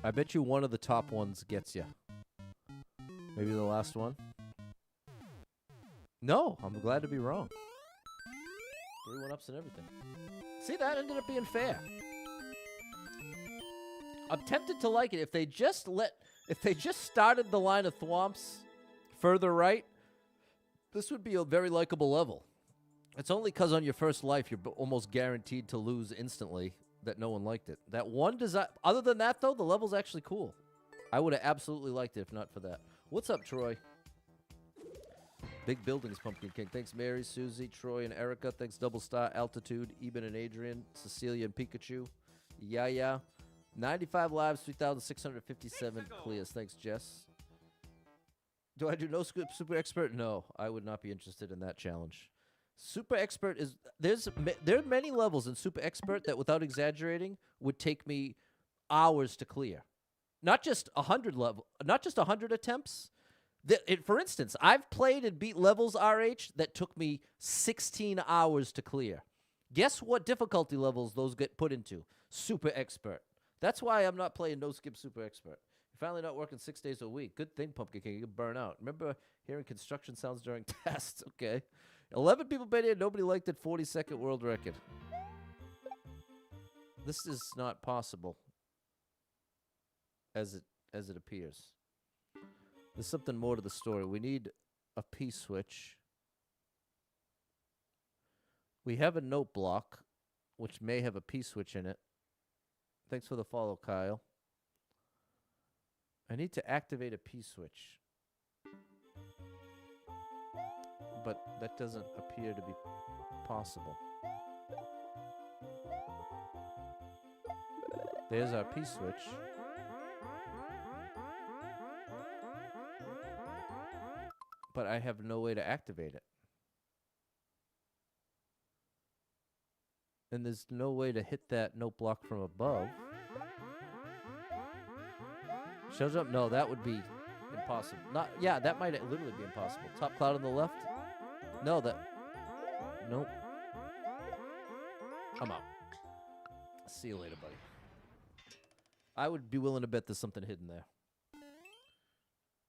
I bet you one of the top ones gets you. Maybe the last one. No, I'm glad to be wrong. 3 1-ups and everything. See, that ended up being fair. I'm tempted to like it if they just started the line of thwomps further right. This would be a very likable level. It's only because on your first life you're almost guaranteed to lose instantly that no one liked it. That one design. Other than that, though, the level's actually cool. I would have absolutely liked it if not for that. What's up, Troy? Big buildings, Pumpkin King. Thanks, Mary, Susie, Troy, and Erica. Thanks, Double Star, Altitude, Eben and Adrian, Cecilia and Pikachu. Yeah. 95 lives, 3,657 clears. Thanks, Jess. Do I do no scoop super expert? No, I would not be interested in that challenge. Super expert is there are many levels in super expert that, without exaggerating, would take me hours to clear. Not just 100 attempts. For instance, I've played and beat levels RH that took me 16 hours to clear. Guess what difficulty levels those get put into? Super expert. That's why I'm not playing no skip super expert. You're finally not working 6 days a week. Good thing, Pumpkin King. You burn out. Remember hearing construction sounds during tests? Okay. 11 people been here. Nobody liked it. 42nd world record. This is not possible as it appears. There's something more to the story. We need a P switch. We have a note block, which may have a P switch in it. Thanks for the follow, Kyle. I need to activate a P switch. But that doesn't appear to be possible. There's our P switch. But I have no way to activate it. And there's no way to hit that note block from above. Shows up? No, that would be impossible. Yeah, that might literally be impossible. Top cloud on the left? No, nope. I'm out. See you later, buddy. I would be willing to bet there's something hidden there.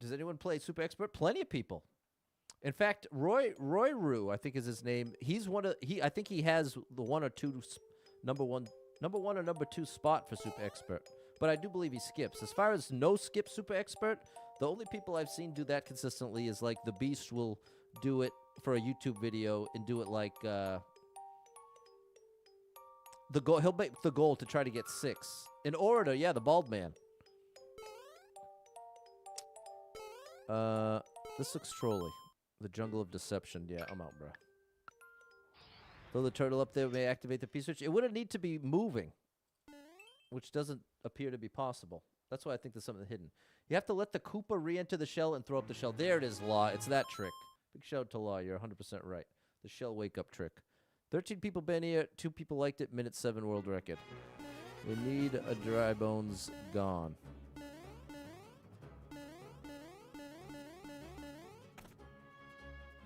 Does anyone play Super Expert? Plenty of people. In fact, Roy Rue, I think is his name. He's I think he has the number one or number 2 spot for Super Expert. But I do believe he skips. As far as no skip Super Expert, the only people I've seen do that consistently is like the Beast will do it for a YouTube video and do it like he'll make the goal to try to get 6. In Orator, yeah, the bald man. This looks trolly. The Jungle of Deception. Yeah, I'm out, bro. Throw the turtle up there may activate the P switch. It wouldn't need to be moving, which doesn't appear to be possible. That's why I think there's something hidden. You have to let the Koopa re-enter the shell and throw up the shell. There it is, Law. It's that trick. Big shout out to Law. You're 100% right. The shell wake-up trick. 13 people been here. 2 people liked it. Minute 7 world record. We need a dry bones gone.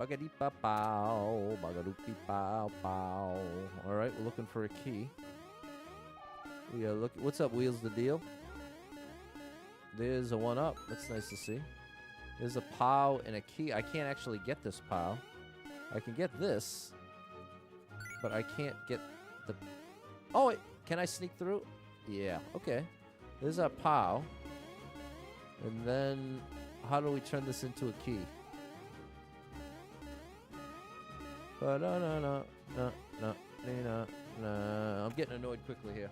Bagadi-pa-pow, bagadoopy-pow-pow. All right, we're looking for a key. We are looking. What's up, Wheels the Deal? There's a 1-up. That's nice to see. There's a pow and a key. I can't actually get this pow. I can get this, but I can't get the... Oh, wait. Can I sneak through? Yeah, okay. There's a pow. And then how do we turn this into a key? No. I'm getting annoyed quickly here.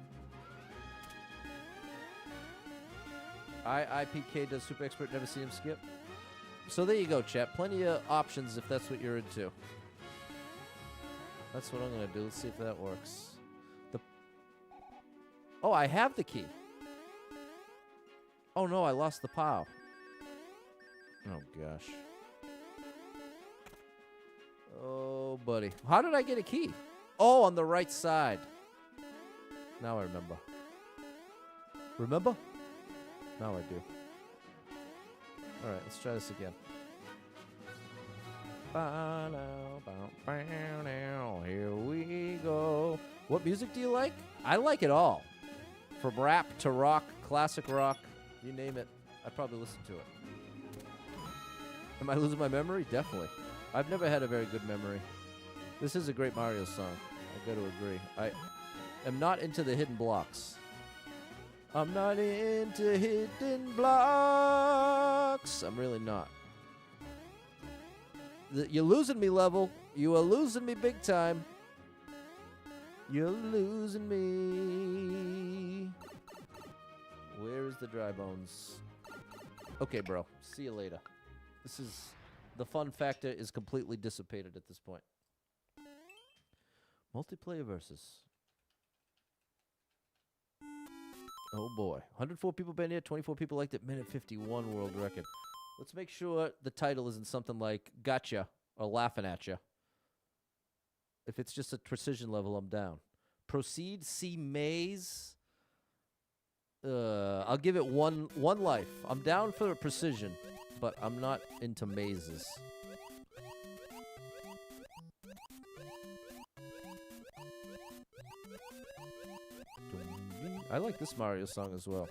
IPK does Super Expert, never seen him skip. So there you go, chat. Plenty of options if that's what you're into. That's what I'm going to do. Let's see if that works. Oh, I have the key. Oh, no, I lost the POW. Oh, gosh. Oh, buddy. How did I get a key? Oh, on the right side. Now I remember. Remember? Now I do. All right, let's try this again. Here we go. What music do you like? I like it all. From rap to rock, classic rock, you name it, I probably listen to it. Am I losing my memory? Definitely. I've never had a very good memory. This is a great Mario song. I got to agree. I am not into the hidden blocks. I'm not into hidden blocks. I'm really not. You're losing me, Level. You are losing me big time. You're losing me. Where is the dry bones? Okay, bro. See you later. This is... The fun factor is completely dissipated at this point. Multiplayer versus. Oh boy. 104 people been here, 24 people liked it, minute 51 world record. Let's make sure the title isn't something like Gotcha or Laughing at Ya. If it's just a precision level, I'm down. Proceed, see maze. I'll give it one life. I'm down for precision, but I'm not into mazes. I like this Mario song as well.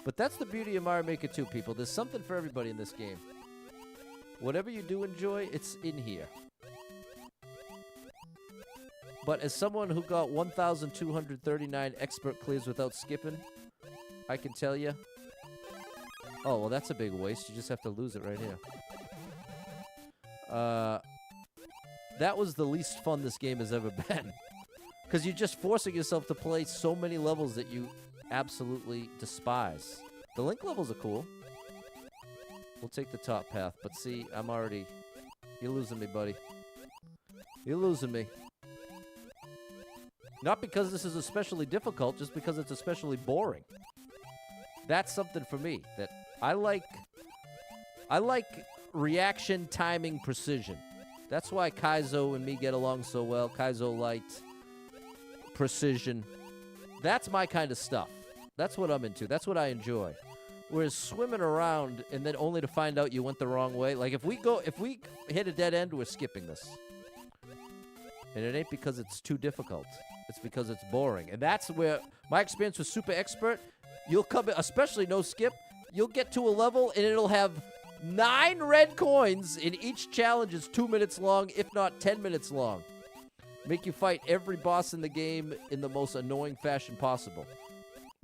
But that's the beauty of Mario Maker 2, people. There's something for everybody in this game. Whatever you do enjoy, it's in here. But as someone who got 1,239 expert clears without skipping, I can tell you... Oh, well, that's a big waste. You just have to lose it right here. That was the least fun this game has ever been. Because you're just forcing yourself to play so many levels that you absolutely despise. The Link levels are cool. We'll take the top path. But see, I'm already... You're losing me, buddy. You're losing me. Not because this is especially difficult, just because it's especially boring. That's something for me that I like reaction timing precision. That's why Kaizo and me get along so well. Kaizo light, precision. That's my kind of stuff. That's what I'm into. That's what I enjoy. Whereas swimming around and then only to find out you went the wrong way. Like if we hit a dead end, we're skipping this. And it ain't because it's too difficult. It's because it's boring. And that's where my experience with Super Expert, you'll come, especially no skip, you'll get to a level and it'll have 9 red coins, and each challenge is 2 minutes long, if not 10 minutes long. Make you fight every boss in the game in the most annoying fashion possible.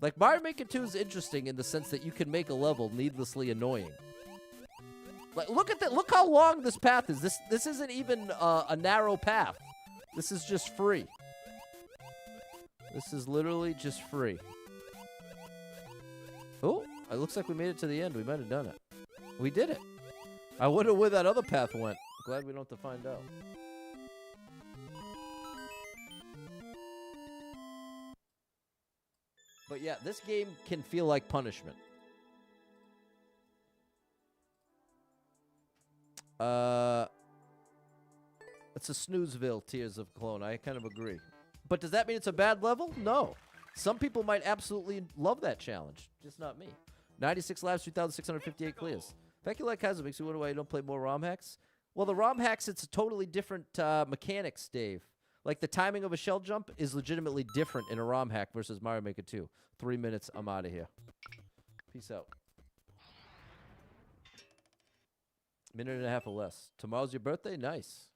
Like, Mario Maker 2 is interesting in the sense that you can make a level needlessly annoying. Like, look at that. Look how long this path is. This isn't even a narrow path. This is just free. This is literally just free. Oh, it looks like we made it to the end. We might have done it. We did it. I wonder where that other path went. Glad we don't have to find out. But yeah, this game can feel like punishment. It's a Snoozeville Tears of Clone. I kind of agree. But does that mean it's a bad level? No. Some people might absolutely love that challenge. Just not me. 96 lives, 3,658 clears. Thank you, like Kaiser. Makes you wonder why you don't play more ROM hacks. Well, the ROM hacks, it's a totally different mechanics, Dave. Like, the timing of a shell jump is legitimately different in a ROM hack versus Mario Maker 2. 3 minutes, I'm out of here. Peace out. Minute and a half or less. Tomorrow's your birthday? Nice.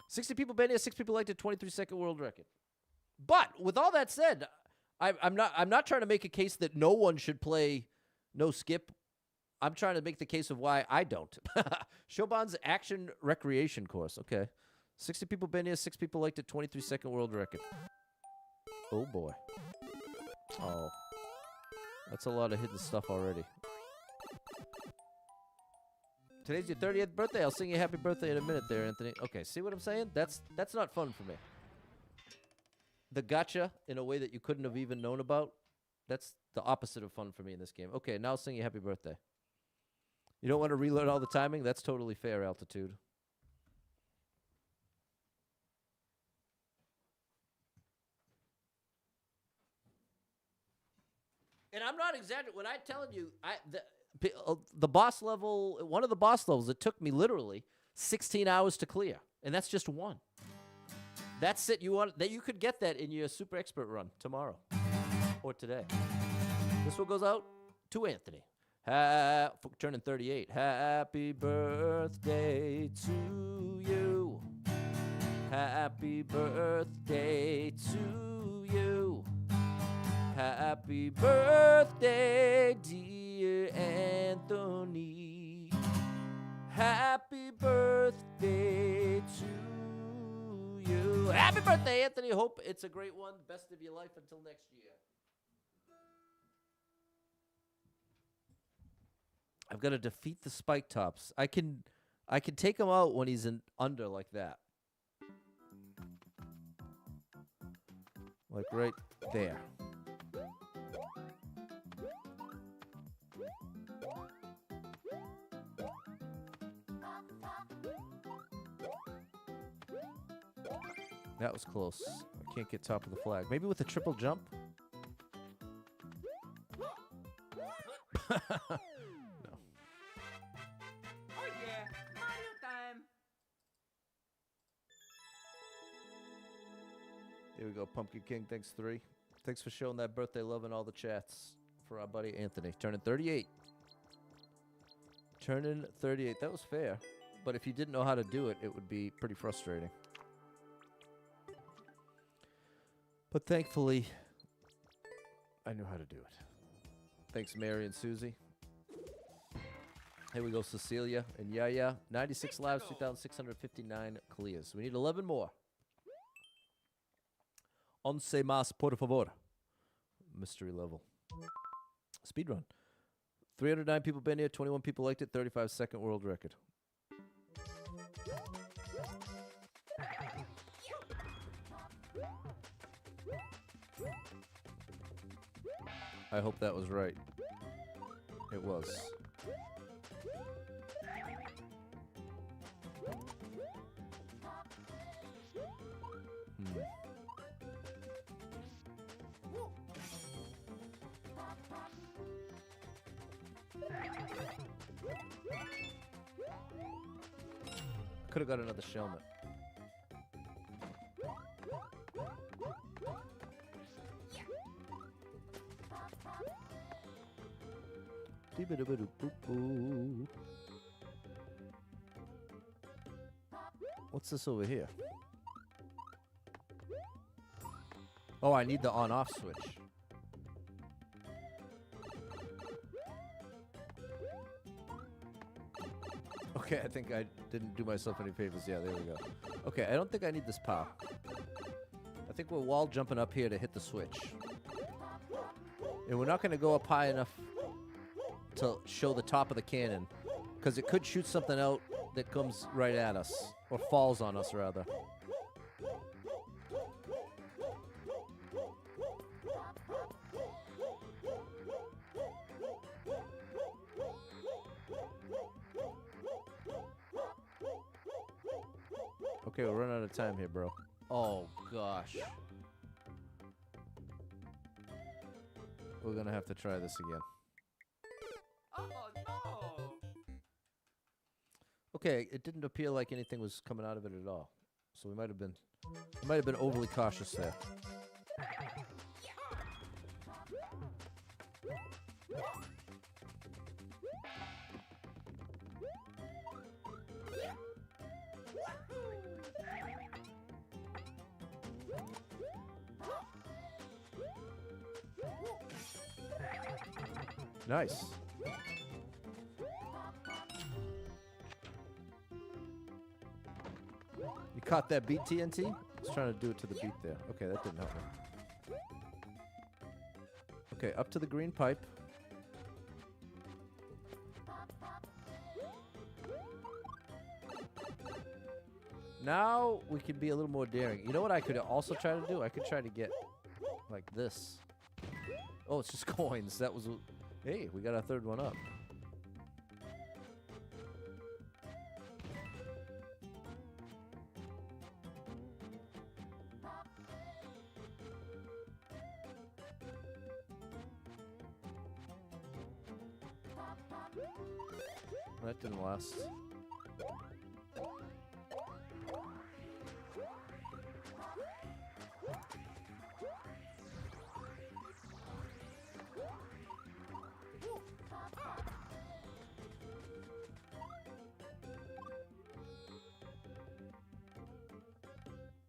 60 people banned it, 6 people liked it, 23-second world record. But with all that said, I'm not trying to make a case that no one should play no skip. I'm trying to make the case of why I don't. Shoban's action recreation course. Okay. 60 people been here, 6 people liked it, 23-second world record. Oh boy. Oh. That's a lot of hidden stuff already. Today's your 30th birthday. I'll sing you happy birthday in a minute there, Anthony. Okay, see what I'm saying? That's not fun for me. The gotcha in a way that you couldn't have even known about, that's the opposite of fun for me in this game. Okay, now I'll sing you happy birthday. You don't want to relearn all the timing? That's totally fair, Altitude. And I'm not exaggerating. When I'm telling you, the boss level, one of the boss levels, it took me literally 16 hours to clear. And that's just one. That's it. You could get that in your Super Expert run tomorrow or today. This one goes out to Anthony. Turning 38. Happy birthday to you. Happy birthday to you. Happy birthday, dear Anthony. Happy birthday to you. Happy birthday, Anthony. Hope it's a great one. Best of your life until next year. I've got to defeat the spike tops. I can take him out when he's under like that. Like right there. That was close. I can't get top of the flag. Maybe with a triple jump? No. Oh Here we go, Pumpkin King. Thanks, 3. Thanks for showing that birthday love in all the chats for our buddy Anthony. Turning 38. Turning 38. That was fair. But if you didn't know how to do it, it would be pretty frustrating. But thankfully, I knew how to do it. Thanks, Mary and Susie. Here we go, Cecilia and Yaya. 96 lives, 3,659 clears. We need 11 more. Once más, por favor. Mystery level. Speedrun. 309 people been here, 21 people liked it, 35-second world record. I hope that was right. It was. Could have got another shelmet. What's this over here? Oh, I need the on-off switch. Okay, I think I didn't do myself any favors. Yeah, there we go. Okay, I don't think I need this power. I think we're wall jumping up here to hit the switch. And we're not going to go up high enough to show the top of the cannon, because it could shoot something out that comes right at us, or falls on us, rather. Okay, we're running out of time here, bro. Oh, gosh. We're gonna have to try this again. Oh no! Okay, it didn't appear like anything was coming out of it at all. So we might have been overly cautious there. Nice. You caught that beat, TNT? I was trying to do it to the beat there. Okay, that didn't help me. Okay, up to the green pipe. Now we can be a little more daring. You know what I could also try to do? I could try to get like this. Oh, it's just coins. That was... Hey, we got our third one up. That didn't last.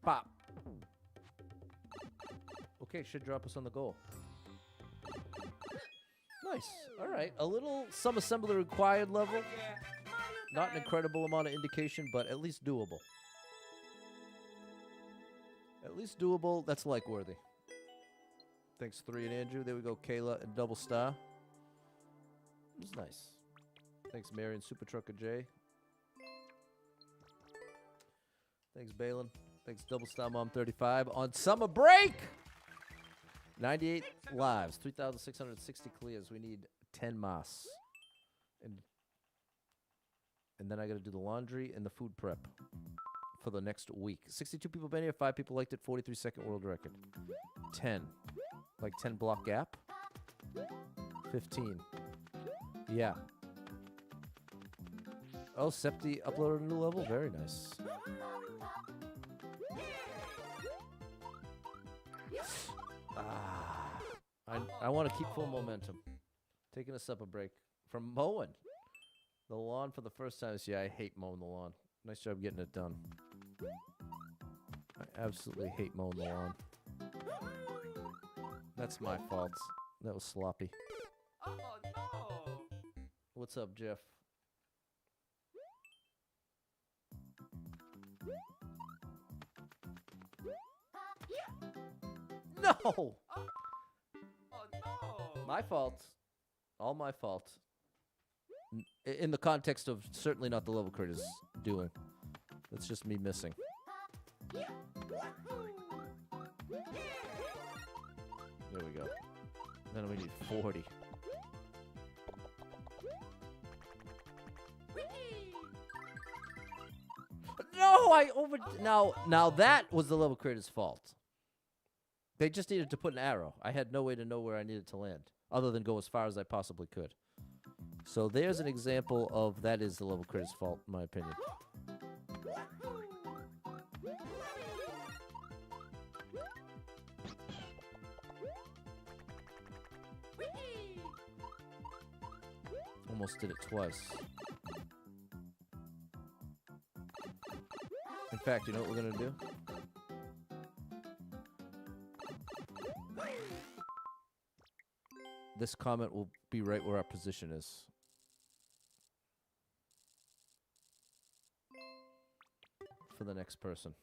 Pop. Okay, should drop us on the goal. Nice. All right. A little some assembly required level. Not an incredible amount of indication, but at least doable. At least doable. That's like-worthy. Thanks, 3 and Andrew. There we go, Kayla and Double Star. It was nice. Thanks, Mary and Super Trucker J. Thanks, Balin. Thanks, Double Star Mom 35 on summer break. 98 lives, 3,660 clears. We need 10 mas. And then I got to do the laundry and the food prep for the next week. 62 people been here, 5 people liked it, 43-second world record. 10. Like 10 block gap. 15. Yeah. Oh, Septi uploaded a new level? Very nice. I want to keep full momentum. Taking a supper break from mowing the lawn for the first time this year. I hate mowing the lawn. Nice job getting it done. I absolutely hate mowing the lawn. That's my fault. That was sloppy. Oh no! What's up, Jeff? No! Oh no! My fault. All my fault. In the context of certainly not the level critters doing. That's just me missing. There we go. Then we need 40. No, I over now that was the level creator's fault. They just needed to put an arrow. I had no way to know where I needed to land, other than go as far as I possibly could. So there's an example of that is the level creator's fault, in my opinion. Almost did it twice. In fact, you know what we're gonna do? This comment will be right where our position is. For the next person.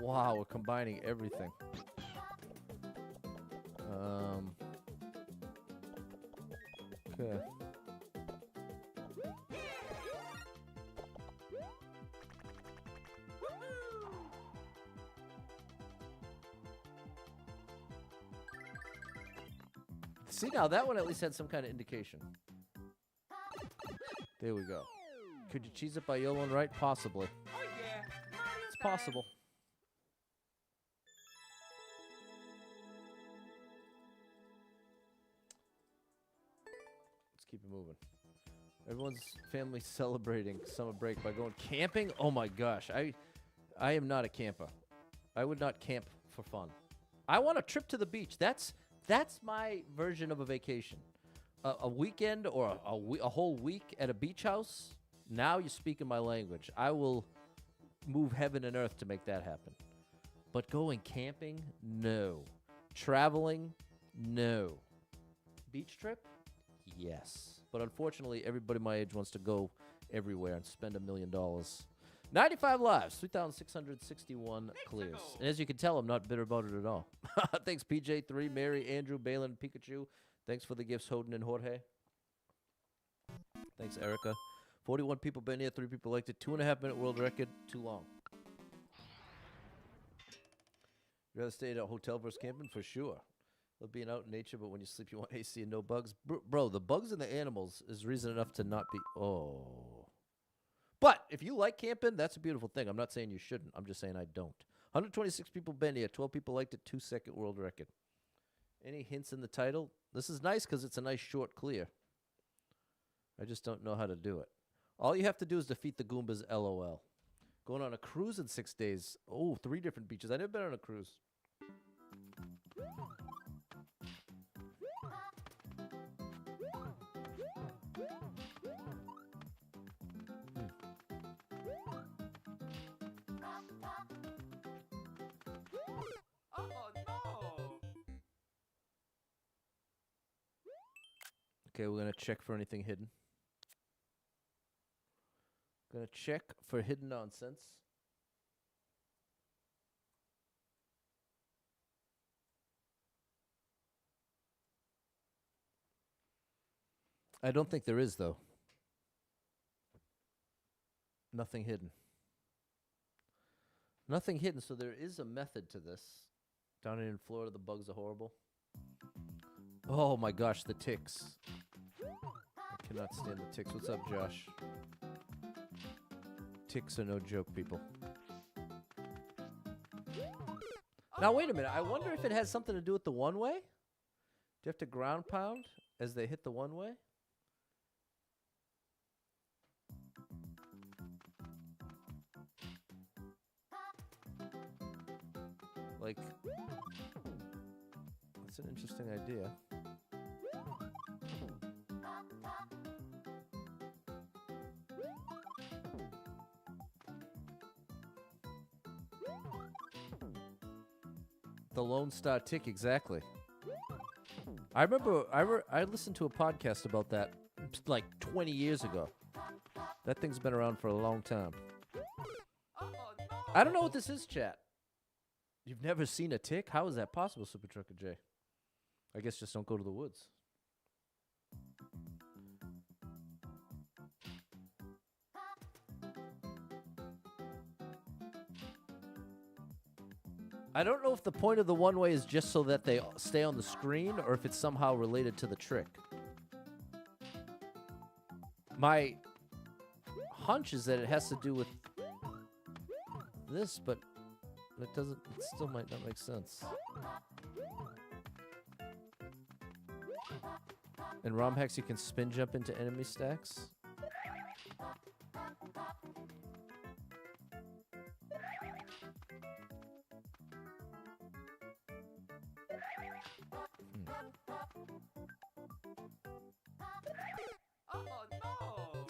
Wow, we're combining everything. Okay. See, now that one at least had some kind of indication. There we go. Could you cheese it by YOLOing right? Possibly. Oh yeah! Mario It's time. possible. Let's keep it moving. Everyone's family celebrating summer break by going camping. Oh my gosh, I am not a camper. I would not camp for fun. I want a trip to the beach. That's my version of a vacation. A weekend or a whole week at a beach house. Now you're speaking my language. I will move heaven and earth to make that happen. But going camping, no. Traveling, no. Beach trip, yes. But unfortunately, everybody my age wants to go everywhere and spend $1 million. 95 lives, 3,661 clears. And as you can tell, I'm not bitter about it at all. Thanks, PJ3, Mary, Andrew, Balin, Pikachu. Thanks for the gifts, Hoden and Jorge. Thanks, Erica. 41 people been here, 3 people liked it. 2.5-minute world record, too long. You rather stay at a hotel versus camping? For sure. Love being out in nature, but when you sleep, you want AC and no bugs. Bro, the bugs and the animals is reason enough to not be... Oh. But if you like camping, that's a beautiful thing. I'm not saying you shouldn't. I'm just saying I don't. 126 people been here. 12 people liked it. 2-second world record. Any hints in the title? This is nice because it's a nice short clear. I just don't know how to do it. All you have to do is defeat the Goombas, LOL. Going on a cruise in 6 days. Oh, 3 different beaches. I've never been on a cruise. Oh no! Okay, we're going to check for anything hidden. Going to check for hidden nonsense. I don't think there is, though. Nothing hidden. Nothing hidden, so there is a method to this. Down in Florida, the bugs are horrible. Oh my gosh, the ticks. I cannot stand the ticks. What's up, Josh? Ticks are no joke, people. Now, wait a minute. I wonder if it has something to do with the one-way? Do you have to ground pound as they hit the one-way? Like, that's an interesting idea. The Lone Star Tick, exactly. I remember I listened to a podcast about that like 20 years ago. That thing's been around for a long time. I don't know what this is, chat. You've never seen a tick? How is that possible, Super Trucker J? I guess just don't go to the woods. I don't know if the point of the one-way is just so that they stay on the screen or if it's somehow related to the trick. My hunch is that it has to do with this, but it doesn't. It still might not make sense. In ROM hacks, you can spin jump into enemy stacks.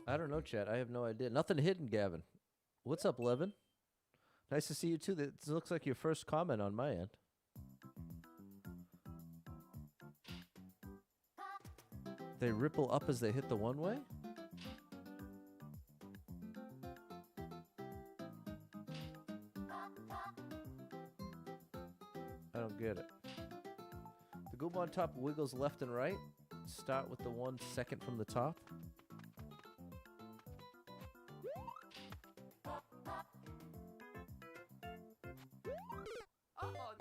I don't know, chat. I have no idea. Nothing hidden, Gavin. What's up, Levin? Nice to see you, too. This looks like your first comment on my end. They ripple up as they hit the one-way? I don't get it. The goob on top wiggles left and right. Start with the 1 second from the top.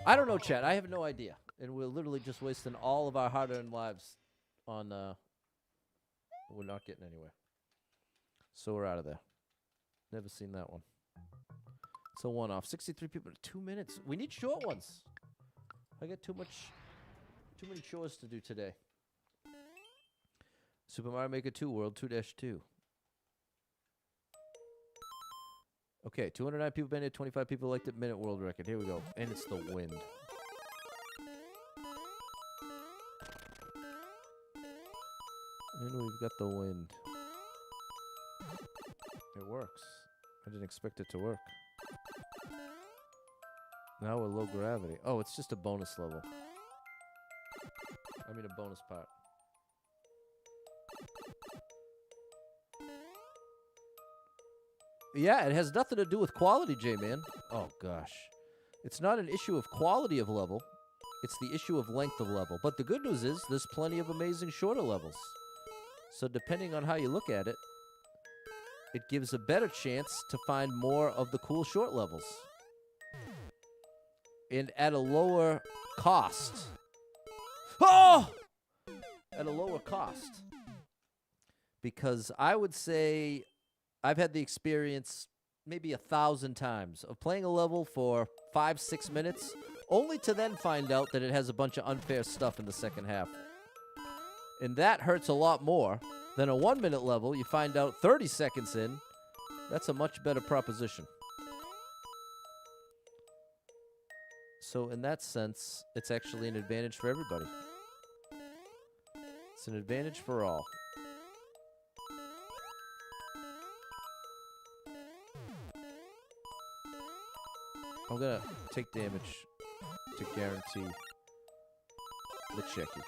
I don't know, chat. I have no idea. And we're literally just wasting all of our hard-earned lives on, we're not getting anywhere. So we're out of there. Never seen that one. It's a one-off. 63 people, 2 minutes. We need short ones. I got too many chores to do today. Super Mario Maker 2 World 2-2. Okay, 209 people been here, 25 people liked it, minute world record. Here we go. And it's the wind. And we've got the wind. It works. I didn't expect it to work. Now we're low gravity. Oh, it's just a bonus level. I mean a bonus part. Yeah, it has nothing to do with quality, J-Man. Oh, gosh. It's not an issue of quality of level. It's the issue of length of level. But the good news is there's plenty of amazing shorter levels. So depending on how you look at it, it gives a better chance to find more of the cool short levels. And at a lower cost. Oh! At a lower cost. Because I would say I've had the experience maybe 1,000 times of playing a level for 5-6 minutes, only to then find out that it has a bunch of unfair stuff in the second half. And that hurts a lot more than a 1-minute level. You find out 30 seconds in. That's a much better proposition. So in that sense, it's actually an advantage for everybody. It's an advantage for all. I'm gonna take damage to guarantee the checky.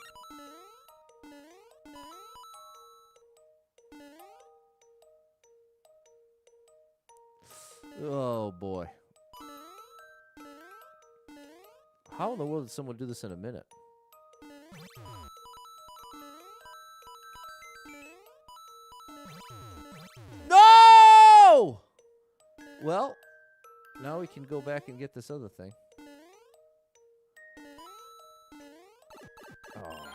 Oh boy. How in the world did someone do this in a minute? No! Well, Now we can go back and get this other thing. Oh.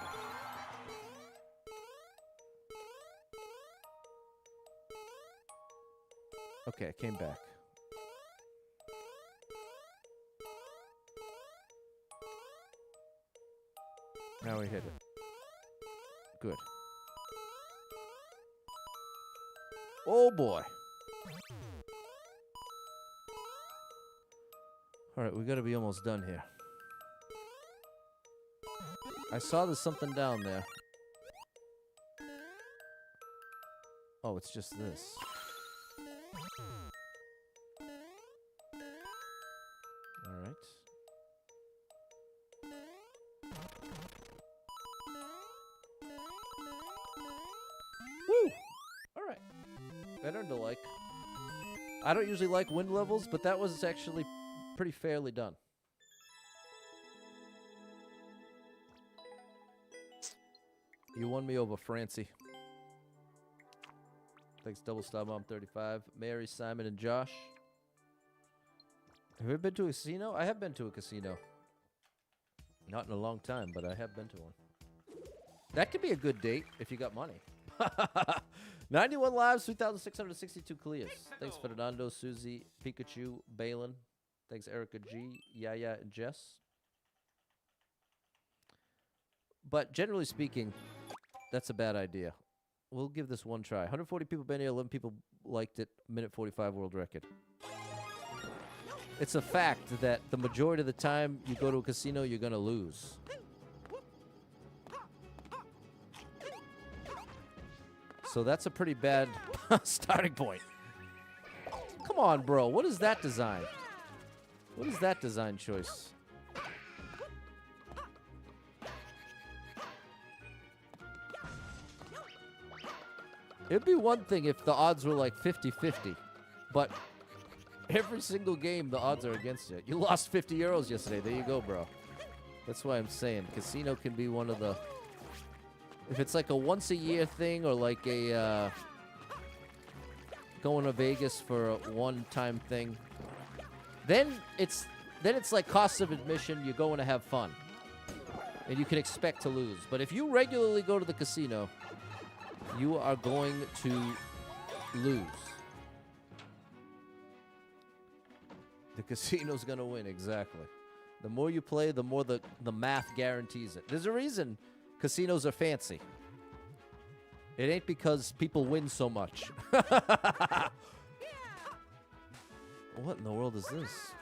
Okay, I came back. Now we hit it. Good. Oh boy. All right, we gotta be almost done here. I saw there's something down there. Oh, it's just this. All right. Woo! All right. That earned a like. I don't usually like wind levels, but that was actually pretty fairly done. You won me over, Francie. Thanks, Double Star Mom 35. Mary, Simon, and Josh. Have you ever been to a casino? I have been to a casino. Not in a long time, but I have been to one. That could be a good date if you got money. 91 lives, 3,662 clears. Thanks, Fernando, Susie, Pikachu, Balin. Thanks, Erica G, Yaya, and Jess. But generally speaking, that's a bad idea. We'll give this one try. 140 people been here, 11 people liked it. Minute 45 world record. It's a fact that the majority of the time you go to a casino, you're going to lose. So that's a pretty bad starting point. Come on, bro. What is that design? What is that design choice? It'd be one thing if the odds were like 50-50, but every single game the odds are against you. You lost 50 euros yesterday. There you go, bro. That's why I'm saying casino can be one of the... If it's like a once-a-year thing or like a going to Vegas for a one-time thing, then it's like cost of admission. You're going to have fun, and you can expect to lose. But if you regularly go to the casino, you are going to lose. The casino's going to win, exactly. The more you play, the more the math guarantees it. There's a reason casinos are fancy. It ain't because people win so much. What in the world is this?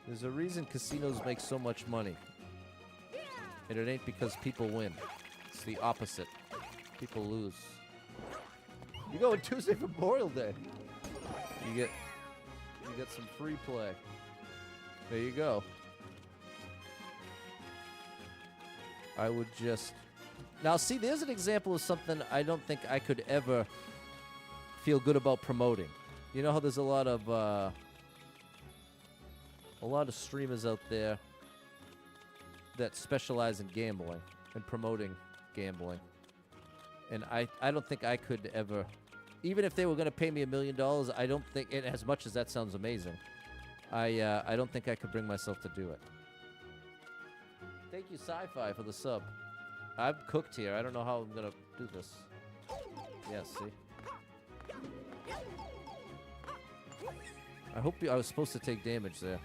There's a reason casinos make so much money. And it ain't because people win. It's the opposite. People lose. You go on Tuesday for Memorial Day. You get some free play. There you go. I would just... Now, see, there's an example of something I don't think I could ever feel good about promoting. You know how there's a lot of streamers out there that specialize in gambling and promoting gambling. And I don't think I could ever... Even if they were going to pay me $1 million, I don't think... And as much as that sounds amazing, I don't think I could bring myself to do it. Thank you, Sci-Fi, for the sub. I'm cooked here. I don't know how I'm going to do this. Yeah, see? I hope I was supposed to take damage there.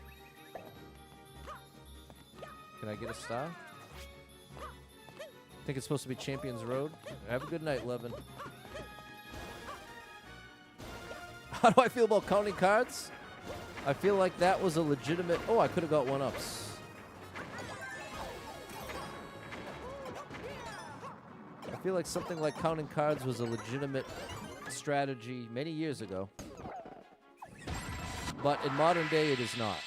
Can I get a star? Think it's supposed to be Champions Road? Have a good night, Levin. How do I feel about counting cards? I feel like that was a legitimate... Oh, I could have got one-ups. I feel like something like counting cards was a legitimate strategy many years ago. But in modern day, it is not.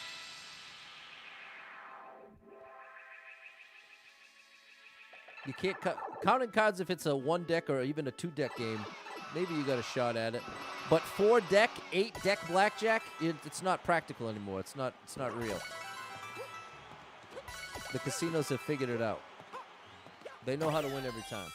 You can't counting cards if it's a 1-deck or even a 2-deck game. Maybe you got a shot at it. But 4-deck, 8-deck blackjack, it's not practical anymore. It's not real. The casinos have figured it out. They know how to win every time.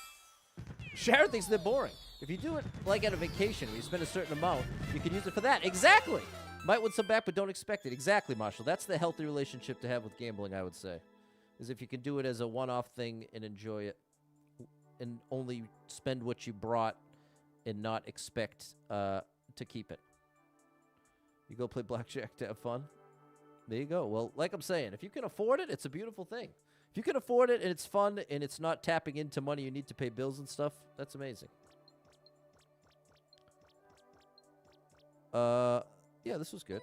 Sharon thinks they're boring. If you do it like at a vacation where you spend a certain amount, you can use it for that. Exactly. Might win some back, but don't expect it. Exactly, Marshall. That's the healthy relationship to have with gambling, I would say. Is if you can do it as a one-off thing and enjoy it and only spend what you brought and not expect to keep it. You go play blackjack to have fun? There you go. Well, like I'm saying, if you can afford it, it's a beautiful thing. If you can afford it and it's fun and it's not tapping into money you need to pay bills and stuff, that's amazing. Yeah, this was good.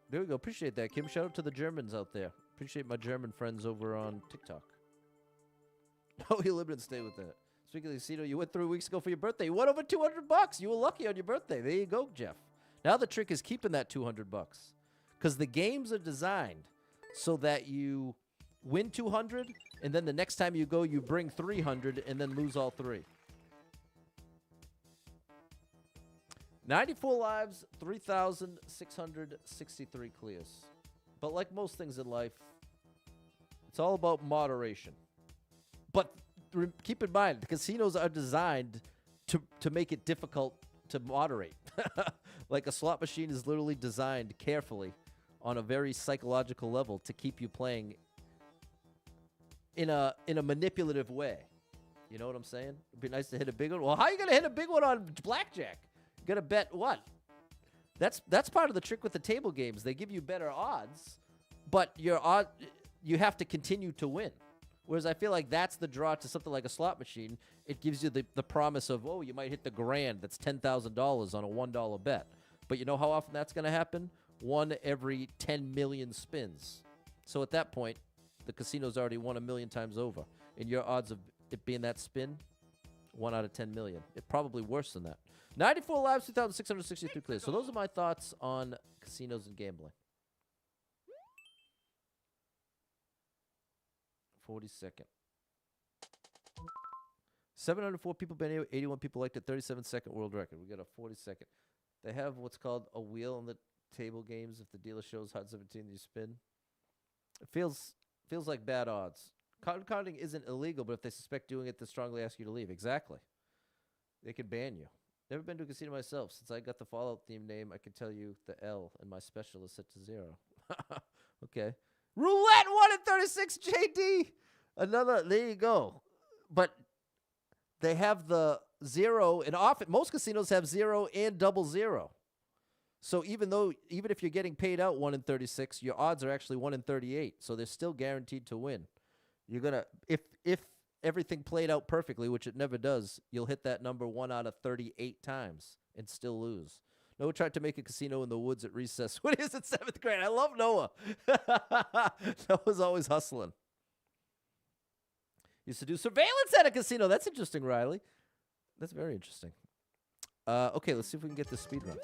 There we go. Appreciate that, Kim. Shout out to the Germans out there. Appreciate my German friends over on TikTok. Oh, you live and stay with that. Speaking of casino, you went 3 weeks ago for your birthday. You won over $200. You were lucky on your birthday. There you go, Jeff. Now the trick is keeping that $200 because the games are designed so that you win 200 and then the next time you go, you bring 300 and then lose all three. 94 lives, 3,663 clears. But like most things in life, it's all about moderation. But keep in mind, the casinos are designed to make it difficult to moderate. Like a slot machine is literally designed carefully on a very psychological level to keep you playing in a manipulative way. You know what I'm saying? It'd be nice to hit a big one. Well, how are you going to hit a big one on blackjack? You got to bet what? That's part of the trick with the table games. They give you better odds, but you have to continue to win. Whereas I feel like that's the draw to something like a slot machine. It gives you the promise of, oh, you might hit the grand. That's $10,000 on a $1 bet. But you know how often that's going to happen? 1 every 10 million spins. So at that point, the casino's already won 1 million times over. And your odds of it being that spin, 1 out of 10 million. It's probably worse than that. 94 lives, 2,663 clears. So those are my thoughts on casinos and gambling. 42nd. 704 people been here, 81 people liked it, 37-second world record. We got a 42nd. They have what's called a wheel on the table games. If the dealer shows hot 17, you spin. It feels like bad odds. Card counting isn't illegal, but if they suspect doing it, they strongly ask you to leave. Exactly. They could ban you. Never been to a casino myself. Since I got the Fallout theme name, I can tell you the L, and my special is set to 0. Okay. Roulette 1 in 36, JD. Another, there you go. But they have the 0, and often most casinos have 0 and double 0. So even if you're getting paid out 1 in 36, your odds are actually 1 in 38. So they're still guaranteed to win. You're gonna if everything played out perfectly, which it never does, you'll hit that number 1 out of 38 times and still lose. Noah tried to make a casino in the woods at recess when he was in 7th grade. I love Noah. Noah's always hustling. Used to do surveillance at a casino. That's interesting, Riley. That's very interesting. Okay, let's see if we can get this speed run.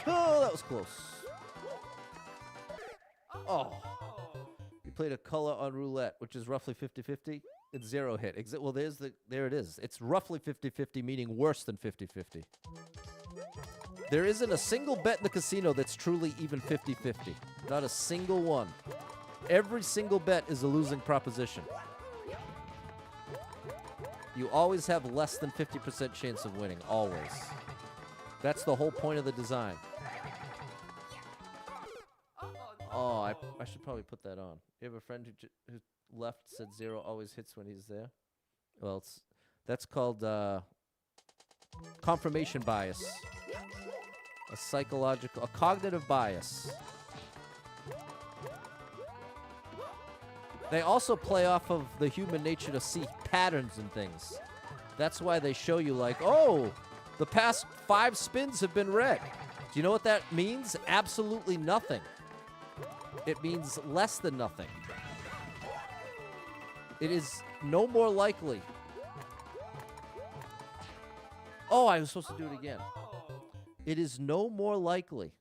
Oh, that was close. Oh. You played a color on roulette, which is roughly 50-50. It's 0 hit. Well, there it is. It's roughly 50-50, meaning worse than 50-50. There isn't a single bet in the casino that's truly even 50-50. Not a single one. Every single bet is a losing proposition. You always have less than 50% chance of winning, always. That's the whole point of the design. Oh, I should probably put that on. You have a friend who left said 0 always hits when he's there? Well, that's called confirmation bias. A cognitive bias. They also play off of the human nature to see patterns in things. That's why they show you like, oh, the past 5 spins have been red. Do you know what that means? Absolutely nothing. It means less than nothing. It is no more likely. Oh, I was supposed to do it again. It is no more likely.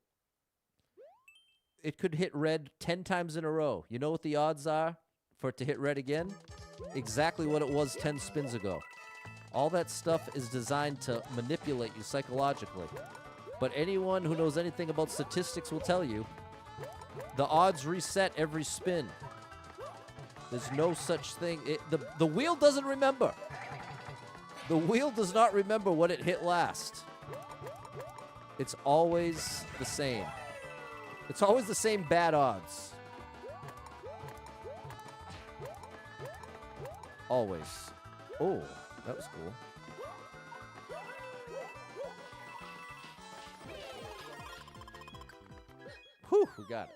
It could hit red 10 times in a row. You know what the odds are for it to hit red again, exactly what it was 10 spins ago. All that stuff is designed to manipulate you psychologically. But anyone who knows anything about statistics will tell you the odds reset every spin. There's no such thing. The wheel doesn't remember. The wheel does not remember what it hit last. It's always the same. It's always the same bad odds. Always. Oh, that was cool. Whew, we got it.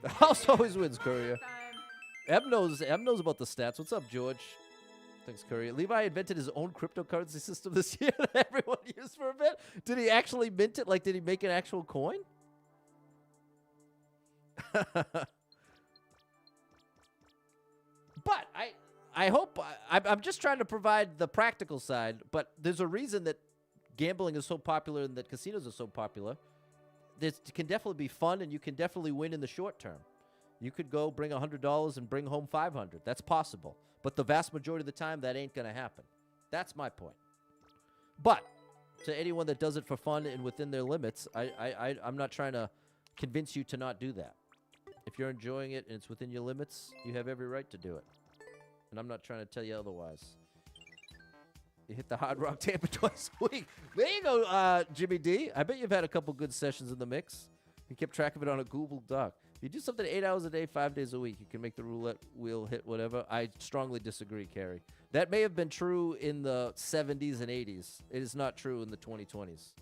The house always wins, Courier. Time. Em knows about the stats. What's up, George? Thanks, Courier. Levi invented his own cryptocurrency system this year that everyone used for a bit. Did he actually mint it? Like, did he make an actual coin? But I hope I'm just trying to provide the practical side. But there's a reason that gambling is so popular and that casinos are so popular. This can definitely be fun, and you can definitely win in the short term. You could go bring $100 and bring home $500. That's possible. But the vast majority of the time, that ain't going to happen. That's my point. But to anyone that does it for fun and within their limits, I'm not trying to convince you to not do that. If you're enjoying it and it's within your limits, you have every right to do it. And I'm not trying to tell you otherwise. You hit the Hard Rock Tampa twice a week. There you go, Jimmy D. I bet you've had a couple good sessions in the mix. You kept track of it on a Google Doc. If you do something 8 hours a day, 5 days a week, you can make the roulette wheel hit whatever. I strongly disagree, Carrie. That may have been true in the 70s and 80s. It is not true in the 2020s.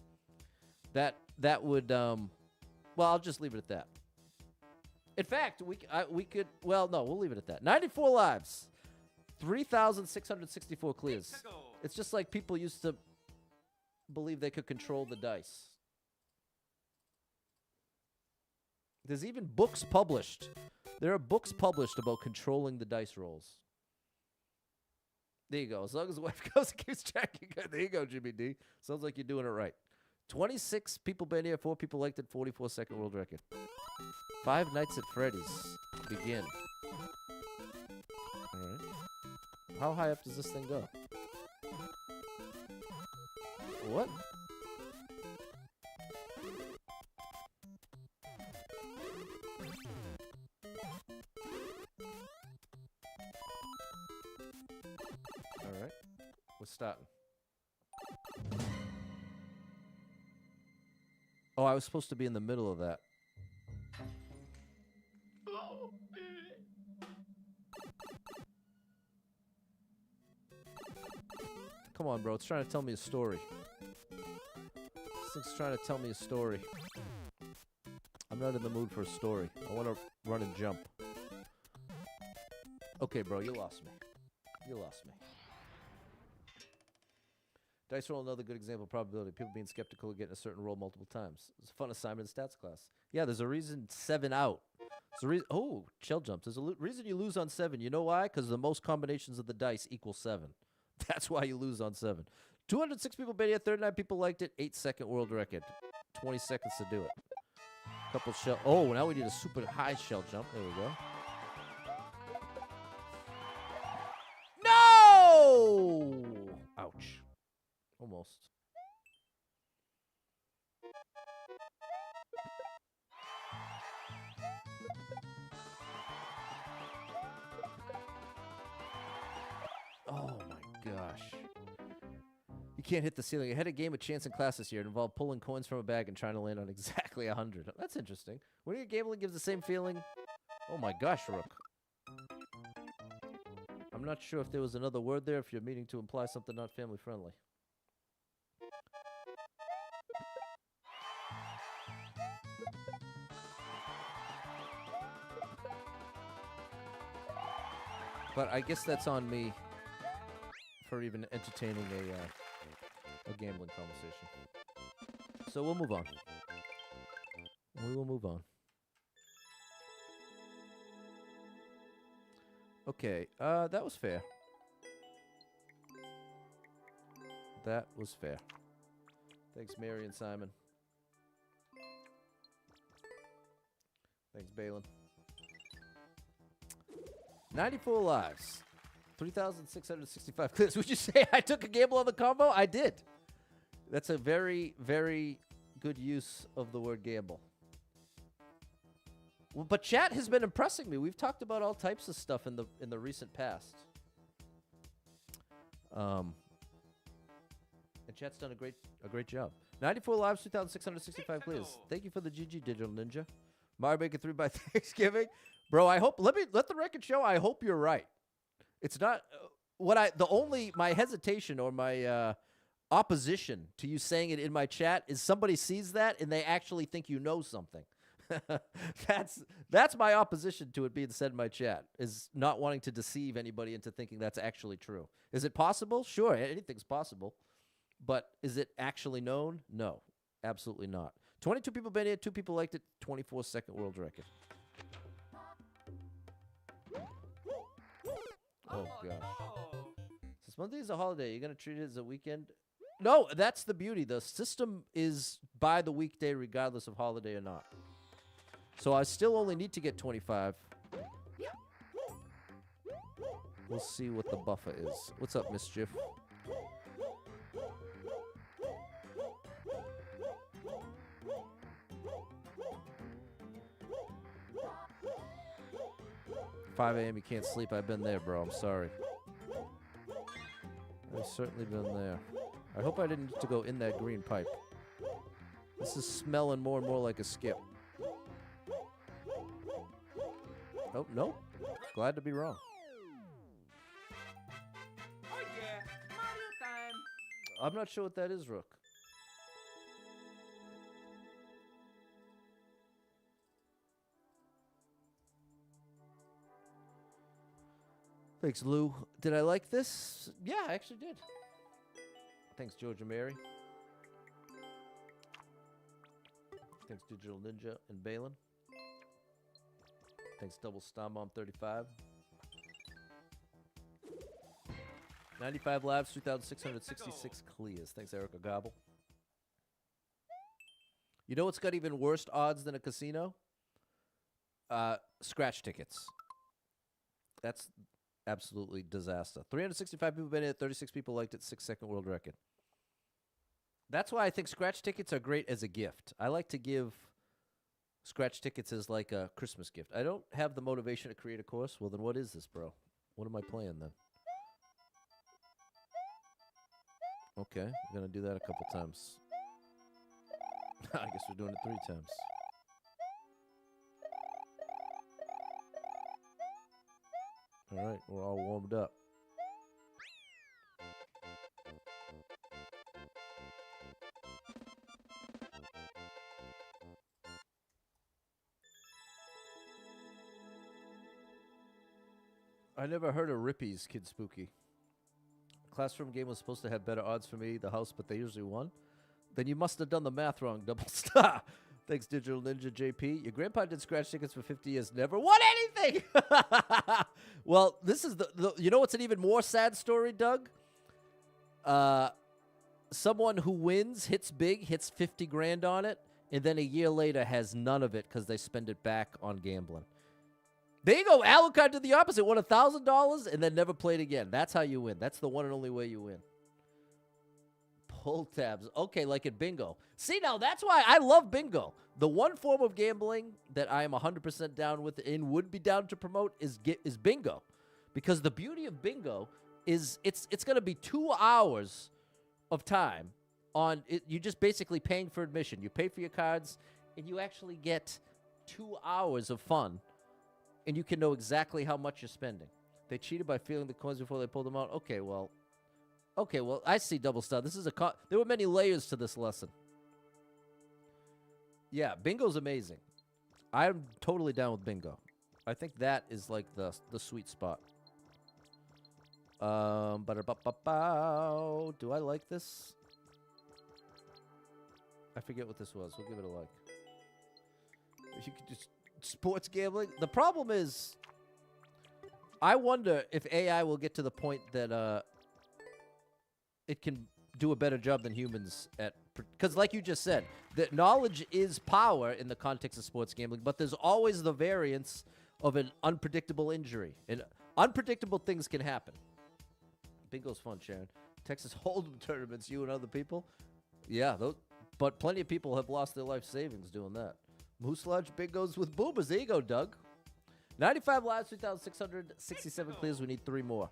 That would, well, I'll just leave it at that. In fact, we could, well, no, we'll leave it at that. 94 lives. 3,664 clears. Let's go. It's just like people used to believe they could control the dice. There's even books published. There are books published about controlling the dice rolls. There you go. As long as the wife goes and keeps tracking. There you go, Jimmy D. Sounds like you're doing it right. 26 people been here. 4 people liked it. 44-second world record. 5 Nights at Freddy's. Begin. All right. How high up does this thing go? What? All right. We're starting. Oh, I was supposed to be in the middle of that. Come on, bro. It's trying to tell me a story. This thing's trying to tell me a story. I'm not in the mood for a story. I want to run and jump. Okay, bro. You lost me. You lost me. Dice roll, another good example of probability. People being skeptical of getting a certain roll multiple times. It's a fun assignment in stats class. Yeah, there's a reason 7 out. There's a reason. Oh, shell jumps. There's a reason you lose on 7. You know why? Because the most combinations of the dice equal 7. That's why you lose on 7. 206 people been here. 39 people liked it. 8-second world record. 20 seconds to do it. Couple shell. Oh, now we need a super high shell jump. There we go. No! Ouch. Almost. Oh my gosh. You can't hit the ceiling. I had a game of chance in class this year. It involved pulling coins from a bag and trying to land on exactly 100. That's interesting. When you're gambling gives the same feeling. Oh my gosh, Rook. I'm not sure if there was another word there, if you're meaning to imply something not family friendly. But I guess that's on me for even entertaining a gambling conversation. So we'll move on. We will move on. Okay, that was fair. That was fair. Thanks, Mary and Simon. Thanks, Balin. 94 lives. 3,665 clears. Would you say I took a gamble on the combo? I did. That's a very, very good use of the word gamble. Well, but chat has been impressing me. We've talked about all types of stuff in the recent past. And chat's done a great job. 94 lives, 2,665 clears. Thank you for the GG, Digital Ninja. Mario Maker 3 by Thanksgiving. Bro, I hope let the record show I hope you're right. It's not my hesitation or my opposition to you saying it in my chat is somebody sees that and they actually think you know something. That's my opposition to it being said in my chat, is not wanting to deceive anybody into thinking that's actually true. Is it possible? Sure, anything's possible. But is it actually known? No, absolutely not. 22 people been here, 2 people liked it, 24-second world record. Oh, gosh. Since Monday is a holiday, you're going to treat it as a weekend? No, that's the beauty. The system is by the weekday regardless of holiday or not. So I still only need to get 25. We'll see what the buffer is. What's up, Mischief? $5 a.m. you can't sleep. I've been there, bro. I'm sorry. I've certainly been there. I hope I didn't need to go in that green pipe. This is smelling more and more like a skip. Oh, no. Glad to be wrong. Oh yeah, Mario time. I'm not sure what that is, Rook. Thanks, Lou. Did I like this? Yeah, I actually did. Thanks, Georgia Mary. Thanks, Digital Ninja and Balin. Thanks, Double Stomp on 35. 95 lives, 3,666 clears. Thanks, Erica Gobble. You know what's got even worse odds than a casino? Scratch tickets. That's absolutely disaster. 365 people been in it, 36 people liked it, 6-second world record. That's why I think scratch tickets are great as a gift. I like to give scratch tickets as like a Christmas gift. I don't have the motivation to create a course. Well, then what is this, bro? What am I playing then? Okay, we're going to do that a couple times. I guess we're doing it 3 times. All right, we're all warmed up. I never heard of Rippies, Kid Spooky. Classroom game was supposed to have better odds for me, the house, but they usually won. Then you must have done the math wrong, Double Star. Thanks, Digital Ninja JP. Your grandpa did scratch tickets for 50 years, never won anything. Well, this is the you know what's an even more sad story, Doug? Someone who wins, hits big, hits 50 grand on it, and then a year later has none of it because they spend it back on gambling. There you go. Alucard did the opposite. Won $1,000 and then never played again. That's how you win. That's the one and only way you win. Pull tabs. Okay, like at bingo. See, now that's why I love bingo. The one form of gambling that I am 100% down with and would be down to promote is bingo. Because the beauty of bingo is it's going to be 2 hours of time on it. You're just basically paying for admission. You pay for your cards and you actually get 2 hours of fun. And you can know exactly how much you're spending. They cheated by feeling the coins before they pulled them out. Okay, well, I see, Double Star. This is there were many layers to this lesson. Yeah, bingo's amazing. I'm totally down with bingo. I think that is like the sweet spot. Do I like this? I forget what this was. We'll give it a like. If you could just sports gambling. The problem is, I wonder if AI will get to the point that it can do a better job than humans at, because like you just said, that knowledge is power in the context of sports gambling, but there's always the variance of an unpredictable injury, an Unpredictable things can happen. Bingo's fun, Sharon. Texas Hold'em tournaments, you and other people. Yeah, but plenty of people have lost their life savings doing that. Moose Lodge bingos with boomers. There you go, Doug. 95 lives, 3,667 clears. We need 3 more.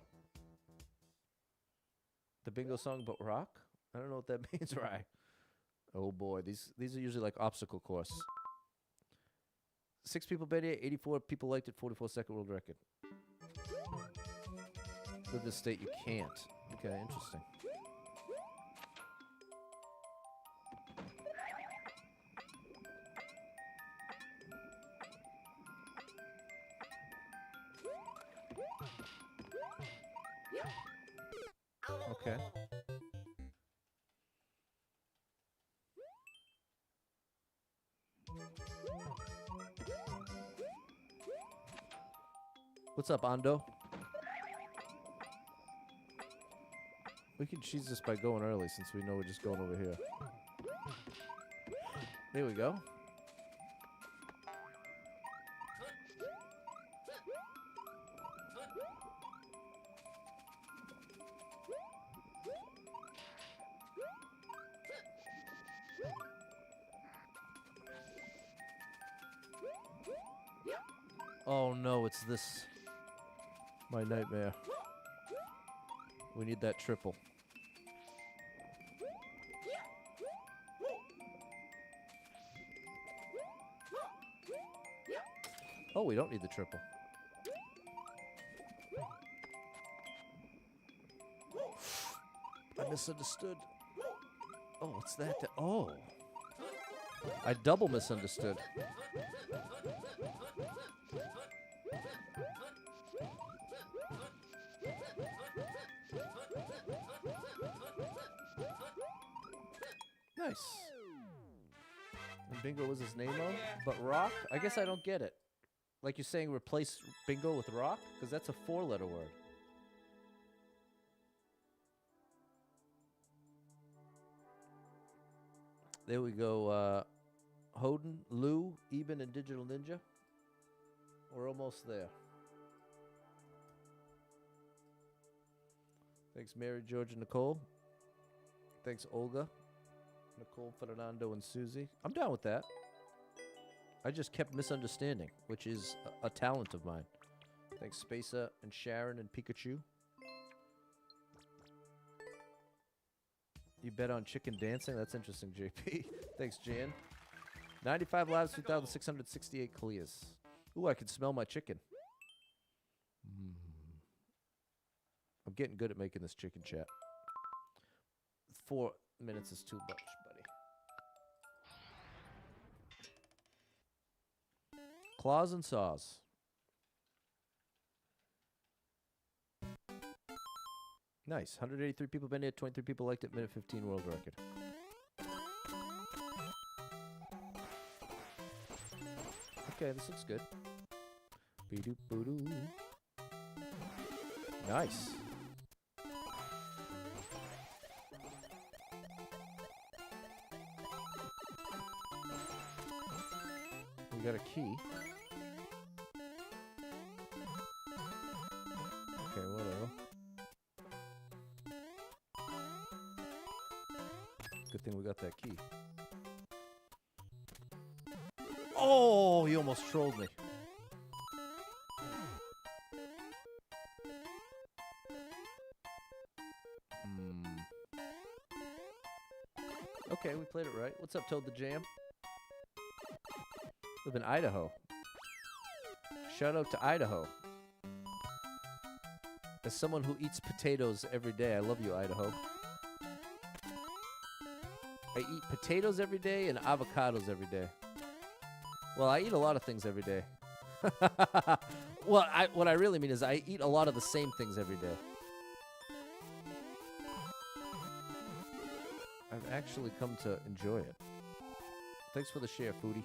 The bingo song about rock? I don't know what that means, right? Oh boy, these are usually like obstacle course. 6 people bet it, 84 people liked it, 44-second world record. With this state, you can't. Okay, interesting. Okay. What's up, Ando? We can cheese this by going early since we know we're just going over here. There we go. Oh no, it's this. My nightmare. We need that triple. Oh, we don't need the triple. I misunderstood. Oh, what's that? Oh. I double misunderstood. Nice. And bingo was his name on? But rock? I guess I don't get it. Like you're saying replace bingo with rock? Because that's a 4-letter word. There we go. Hoden, Lou, Eben, and Digital Ninja. We're almost there. Thanks, Mary, George, and Nicole. Thanks, Olga, Nicole, Fernando, and Susie. I'm down with that. I just kept misunderstanding, which is a talent of mine. Thanks, Spacer, and Sharon, and Pikachu. You bet on chicken dancing? That's interesting, JP. Thanks, Jan. 95 lives, 2,668 clears. Ooh, I can smell my chicken. I'm getting good at making this chicken chat. 4 minutes is too much, buddy. Claws and saws. Nice. 183 people been here, 23 people liked it, minute 15 world record. Okay, this looks good. Be-doo-boo-doo. Nice. We got a key. Okay, whatever. Good thing we got that key. Oh, he almost trolled me. Okay, we played it right. What's up, Toad the Jam? Live in Idaho. Shout out to Idaho. As someone who eats potatoes every day, I love you, Idaho. I eat potatoes every day and avocados every day. Well, I eat a lot of things every day. Well, what I really mean is I eat a lot of the same things every day. I've actually come to enjoy it. Thanks for the share, Foodie.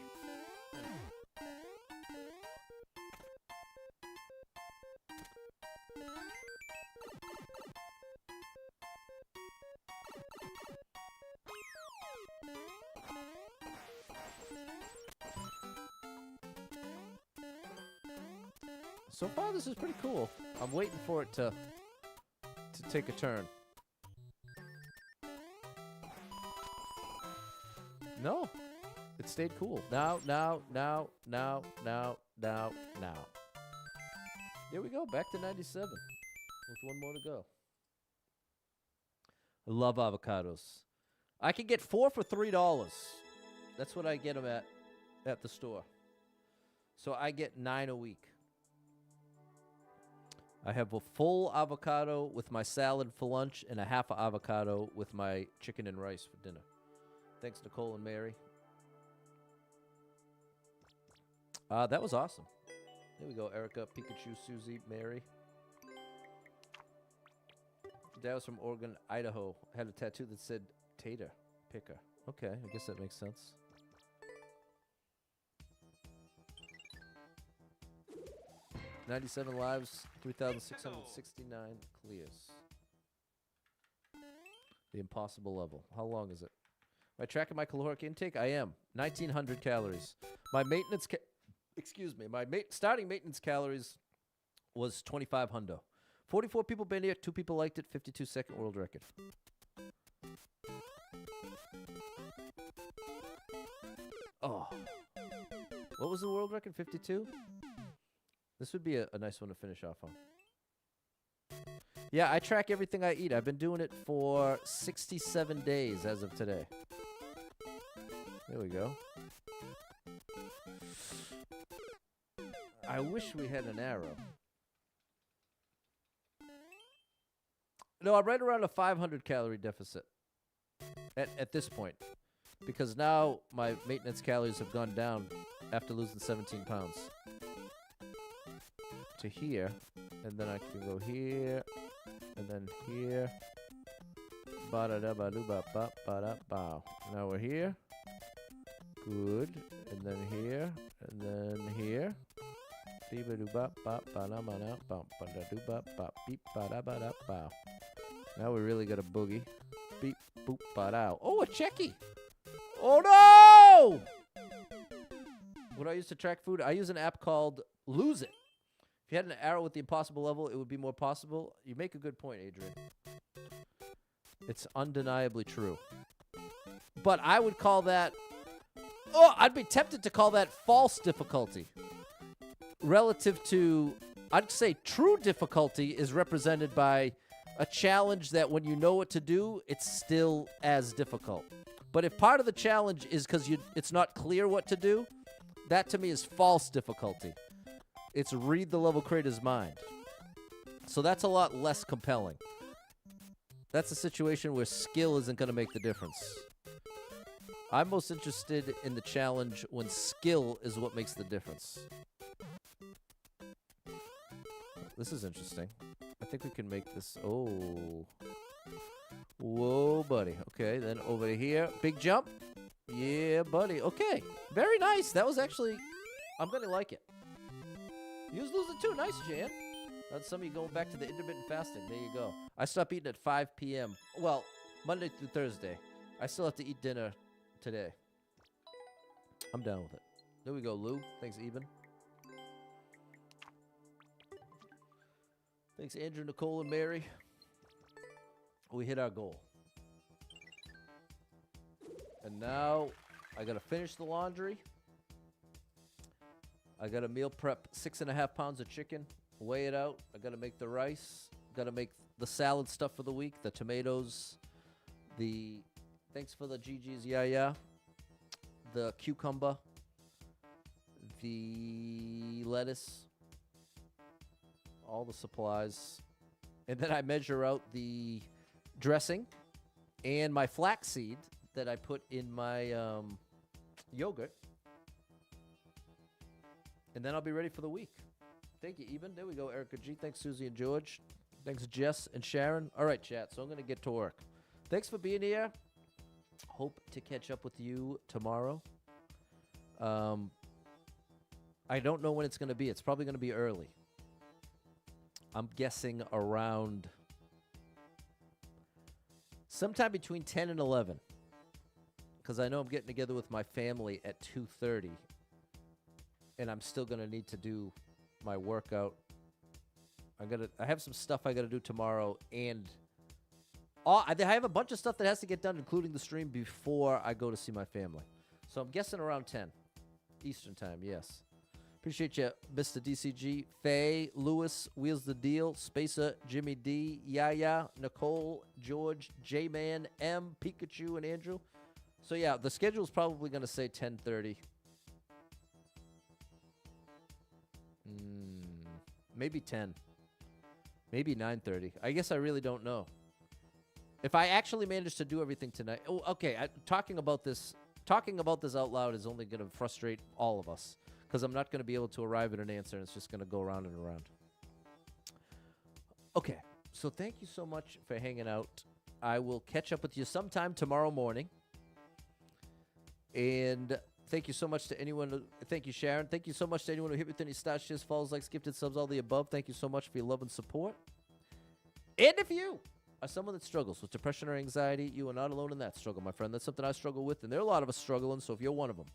So far, this is pretty cool. I'm waiting for it to take a turn. No. It stayed cool. Now. Here we go. Back to 97. With one more to go. I love avocados. I can get 4 for $3. That's what I get them at the store. So I get 9 a week. I have a full avocado with my salad for lunch and a half an avocado with my chicken and rice for dinner. Thanks, Nicole and Mary. That was awesome. There we go, Erica, Pikachu, Susie, Mary. Dad was from Oregon, Idaho. Had a tattoo that said Tater Picker. Okay, I guess that makes sense. $97 lives, 3,669 clears. The impossible level. How long is it? Am I tracking my caloric intake? I am. 1,900 calories. My maintenance... my starting maintenance calories was 2,500. 44 people been here. 2 people liked it. 52-second world record. Oh. What was the world record? 52? This would be a nice one to finish off on. Yeah, I track everything I eat. I've been doing it for 67 days as of today. There we go. I wish we had an arrow. No, I'm right around a 500 calorie deficit at this point. Because now my maintenance calories have gone down after losing 17 pounds. To here, and then I can go here, and then here. Ba-da-da-ba-doo-ba-ba-ba-da-bow. Now we're here. Good. And then here, and then here. Now we really got a boogie. Beep, boop, ba-dow. Oh, a checky! Oh, no! When I used to track food, I use an app called Lose It. If you had an arrow with the impossible level, it would be more possible. You make a good point, Adrian. It's undeniably true. But I would call that... Oh, I'd be tempted to call that false difficulty. Relative to... I'd say true difficulty is represented by a challenge that when you know what to do, it's still as difficult. But if part of the challenge is because it's not clear what to do, that to me is false difficulty. It's read the level creator's mind. So that's a lot less compelling. That's a situation where skill isn't going to make the difference. I'm most interested in the challenge when skill is what makes the difference. This is interesting. I think we can make this... Oh. Whoa, buddy. Okay, then over here. Big jump. Yeah, buddy. Okay. Very nice. That was actually... I'm going to like it. You was losing too. Nice, Jan. That's some of you going back to the intermittent fasting. There you go. I stopped eating at 5 p.m. Well, Monday through Thursday. I still have to eat dinner today. I'm down with it. There we go, Lou. Thanks, Eben. Thanks, Andrew, Nicole, and Mary. We hit our goal. And now I got to finish the laundry. I got to meal prep 6.5 pounds of chicken, weigh it out. I got to make the rice. Got to make the salad stuff for the week, the tomatoes, the, thanks for the GG's, yeah. The cucumber, the lettuce, all the supplies. And then I measure out the dressing and my flaxseed that I put in my yogurt. And then I'll be ready for the week. Thank you, Eben. There we go, Erica G. Thanks, Susie and George. Thanks, Jess and Sharon. All right, chat. So I'm going to get to work. Thanks for being here. Hope to catch up with you tomorrow. I don't know when it's going to be. It's probably going to be early. I'm guessing around sometime between 10 and 11. Because I know I'm getting together with my family at 2:30. And I'm still going to need to do my workout I have some stuff I gotta do tomorrow, and I have a bunch of stuff that has to get done, including the stream, before I go to see my family. So I'm guessing around 10 Eastern time. Yes. Appreciate you, Mr. DCG, Faye, Lewis, Wheels the Deal, Spacer, Jimmy D, Yaya, Nicole, George, J-Man, M, Pikachu, and Andrew. So yeah, the schedule is probably going to say 10:30. Maybe 10. Maybe 9:30. I guess I really don't know. If I actually manage to do everything tonight. Oh, okay. Talking about this out loud is only going to frustrate all of us, because I'm not going to be able to arrive at an answer, and it's just going to go around and around. Okay, so thank you so much for hanging out. I will catch up with you sometime tomorrow morning. And thank you so much to anyone. Thank you, Sharon. Thank you so much to anyone who hit with any stars, shares, follows, likes, gifted subs, all the above. Thank you so much for your love and support. And if you are someone that struggles with depression or anxiety, you are not alone in that struggle, my friend. That's something I struggle with, and there are a lot of us struggling, so if you're one of them,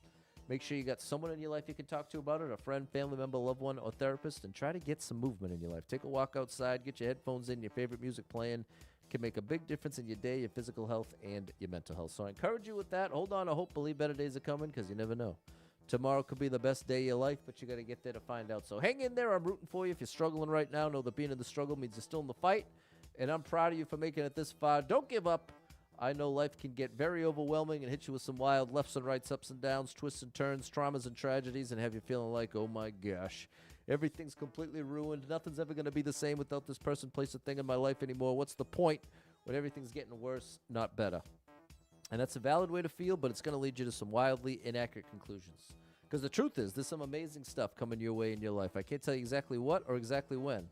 make sure you got someone in your life you can talk to about it, a friend, family member, loved one, or therapist, and try to get some movement in your life. Take a walk outside, get your headphones in, your favorite music playing. It can make a big difference in your day, your physical health, and your mental health. So I encourage you with that. Hold on to hope, believe better days are coming, because you never know. Tomorrow could be the best day of your life, but you got to get there to find out. So hang in there. I'm rooting for you. If you're struggling right now, know that being in the struggle means you're still in the fight, and I'm proud of you for making it this far. Don't give up. I know life can get very overwhelming and hit you with some wild lefts and rights, ups and downs, twists and turns, traumas and tragedies, and have you feeling like, oh my gosh, everything's completely ruined. Nothing's ever going to be the same without this person, place, or thing in my life anymore. What's the point when everything's getting worse, not better? And that's a valid way to feel, but it's going to lead you to some wildly inaccurate conclusions. Because the truth is, there's some amazing stuff coming your way in your life. I can't tell you exactly what or exactly when,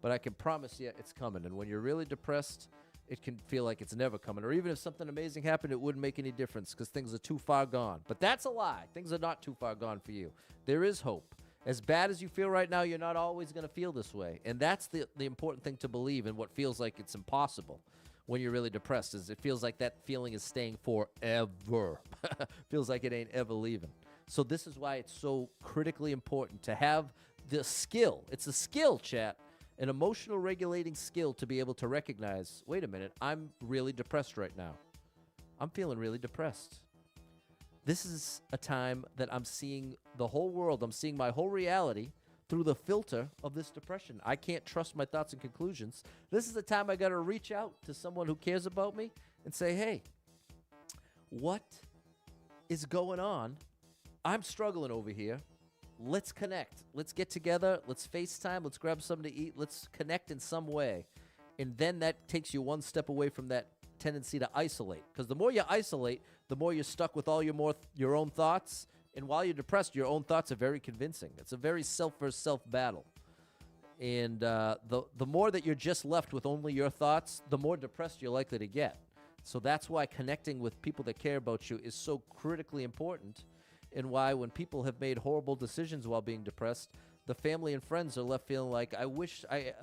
but I can promise you it's coming. And when you're really depressed, it can feel like it's never coming. Or even if something amazing happened, it wouldn't make any difference because things are too far gone. But that's a lie. Things are not too far gone for you. There is hope. As bad as you feel right now, you're not always going to feel this way. And that's the important thing to believe in what feels like it's impossible when you're really depressed, is it feels like that feeling is staying forever. Feels like it ain't ever leaving. So this is why it's so critically important to have the skill. It's a skill, chat. An emotional regulating skill to be able to recognize, wait a minute, I'm really depressed right now. I'm feeling really depressed. This is a time that I'm seeing the whole world, I'm seeing my whole reality through the filter of this depression. I can't trust my thoughts and conclusions. This is the time I got to reach out to someone who cares about me and say, hey, what is going on? I'm struggling over here. Let's connect. Let's get together. Let's FaceTime. Let's grab something to eat. Let's connect in some way. And then that takes you one step away from that tendency to isolate. Because the more you isolate, the more you're stuck with all your own thoughts. And while you're depressed, your own thoughts are very convincing. It's a very self versus self battle. And the more that you're just left with only your thoughts, the more depressed you're likely to get. So that's why connecting with people that care about you is so critically important. And why when people have made horrible decisions while being depressed, the family and friends are left feeling like,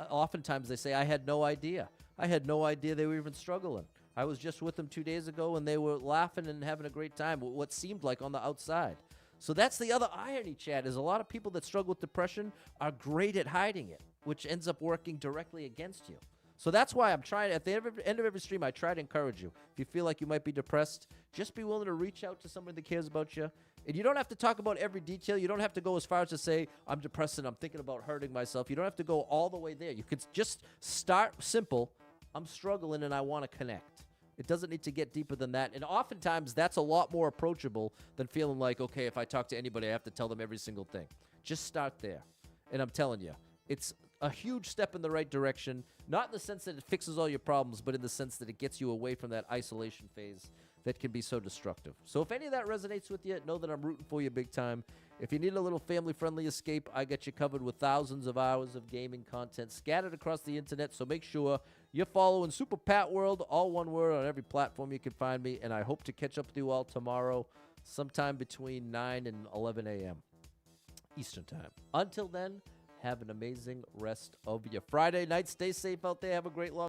oftentimes they say, I had no idea. I had no idea they were even struggling. I was just with them 2 days ago and they were laughing and having a great time, what seemed like on the outside. So that's the other irony, Chad, is a lot of people that struggle with depression are great at hiding it, which ends up working directly against you. So that's why I'm trying, at the end of every stream, I try to encourage you. If you feel like you might be depressed, just be willing to reach out to someone that cares about you. And you don't have to talk about every detail. You don't have to go as far as to say, I'm depressed and I'm thinking about hurting myself. You don't have to go all the way there. You could just start simple. I'm struggling and I want to connect. It doesn't need to get deeper than that. And oftentimes, that's a lot more approachable than feeling like, okay, if I talk to anybody, I have to tell them every single thing. Just start there. And I'm telling you, it's a huge step in the right direction, not in the sense that it fixes all your problems, but in the sense that it gets you away from that isolation phase that can be so destructive. So if any of that resonates with you, know that I'm rooting for you big time. If you need a little family-friendly escape, I got you covered with thousands of hours of gaming content scattered across the internet, so make sure you're following Super Pat World, all one word, on every platform you can find me, and I hope to catch up with you all tomorrow sometime between 9 and 11 a.m. Eastern Time. Until then, have an amazing rest of your Friday night. Stay safe out there. Have a great long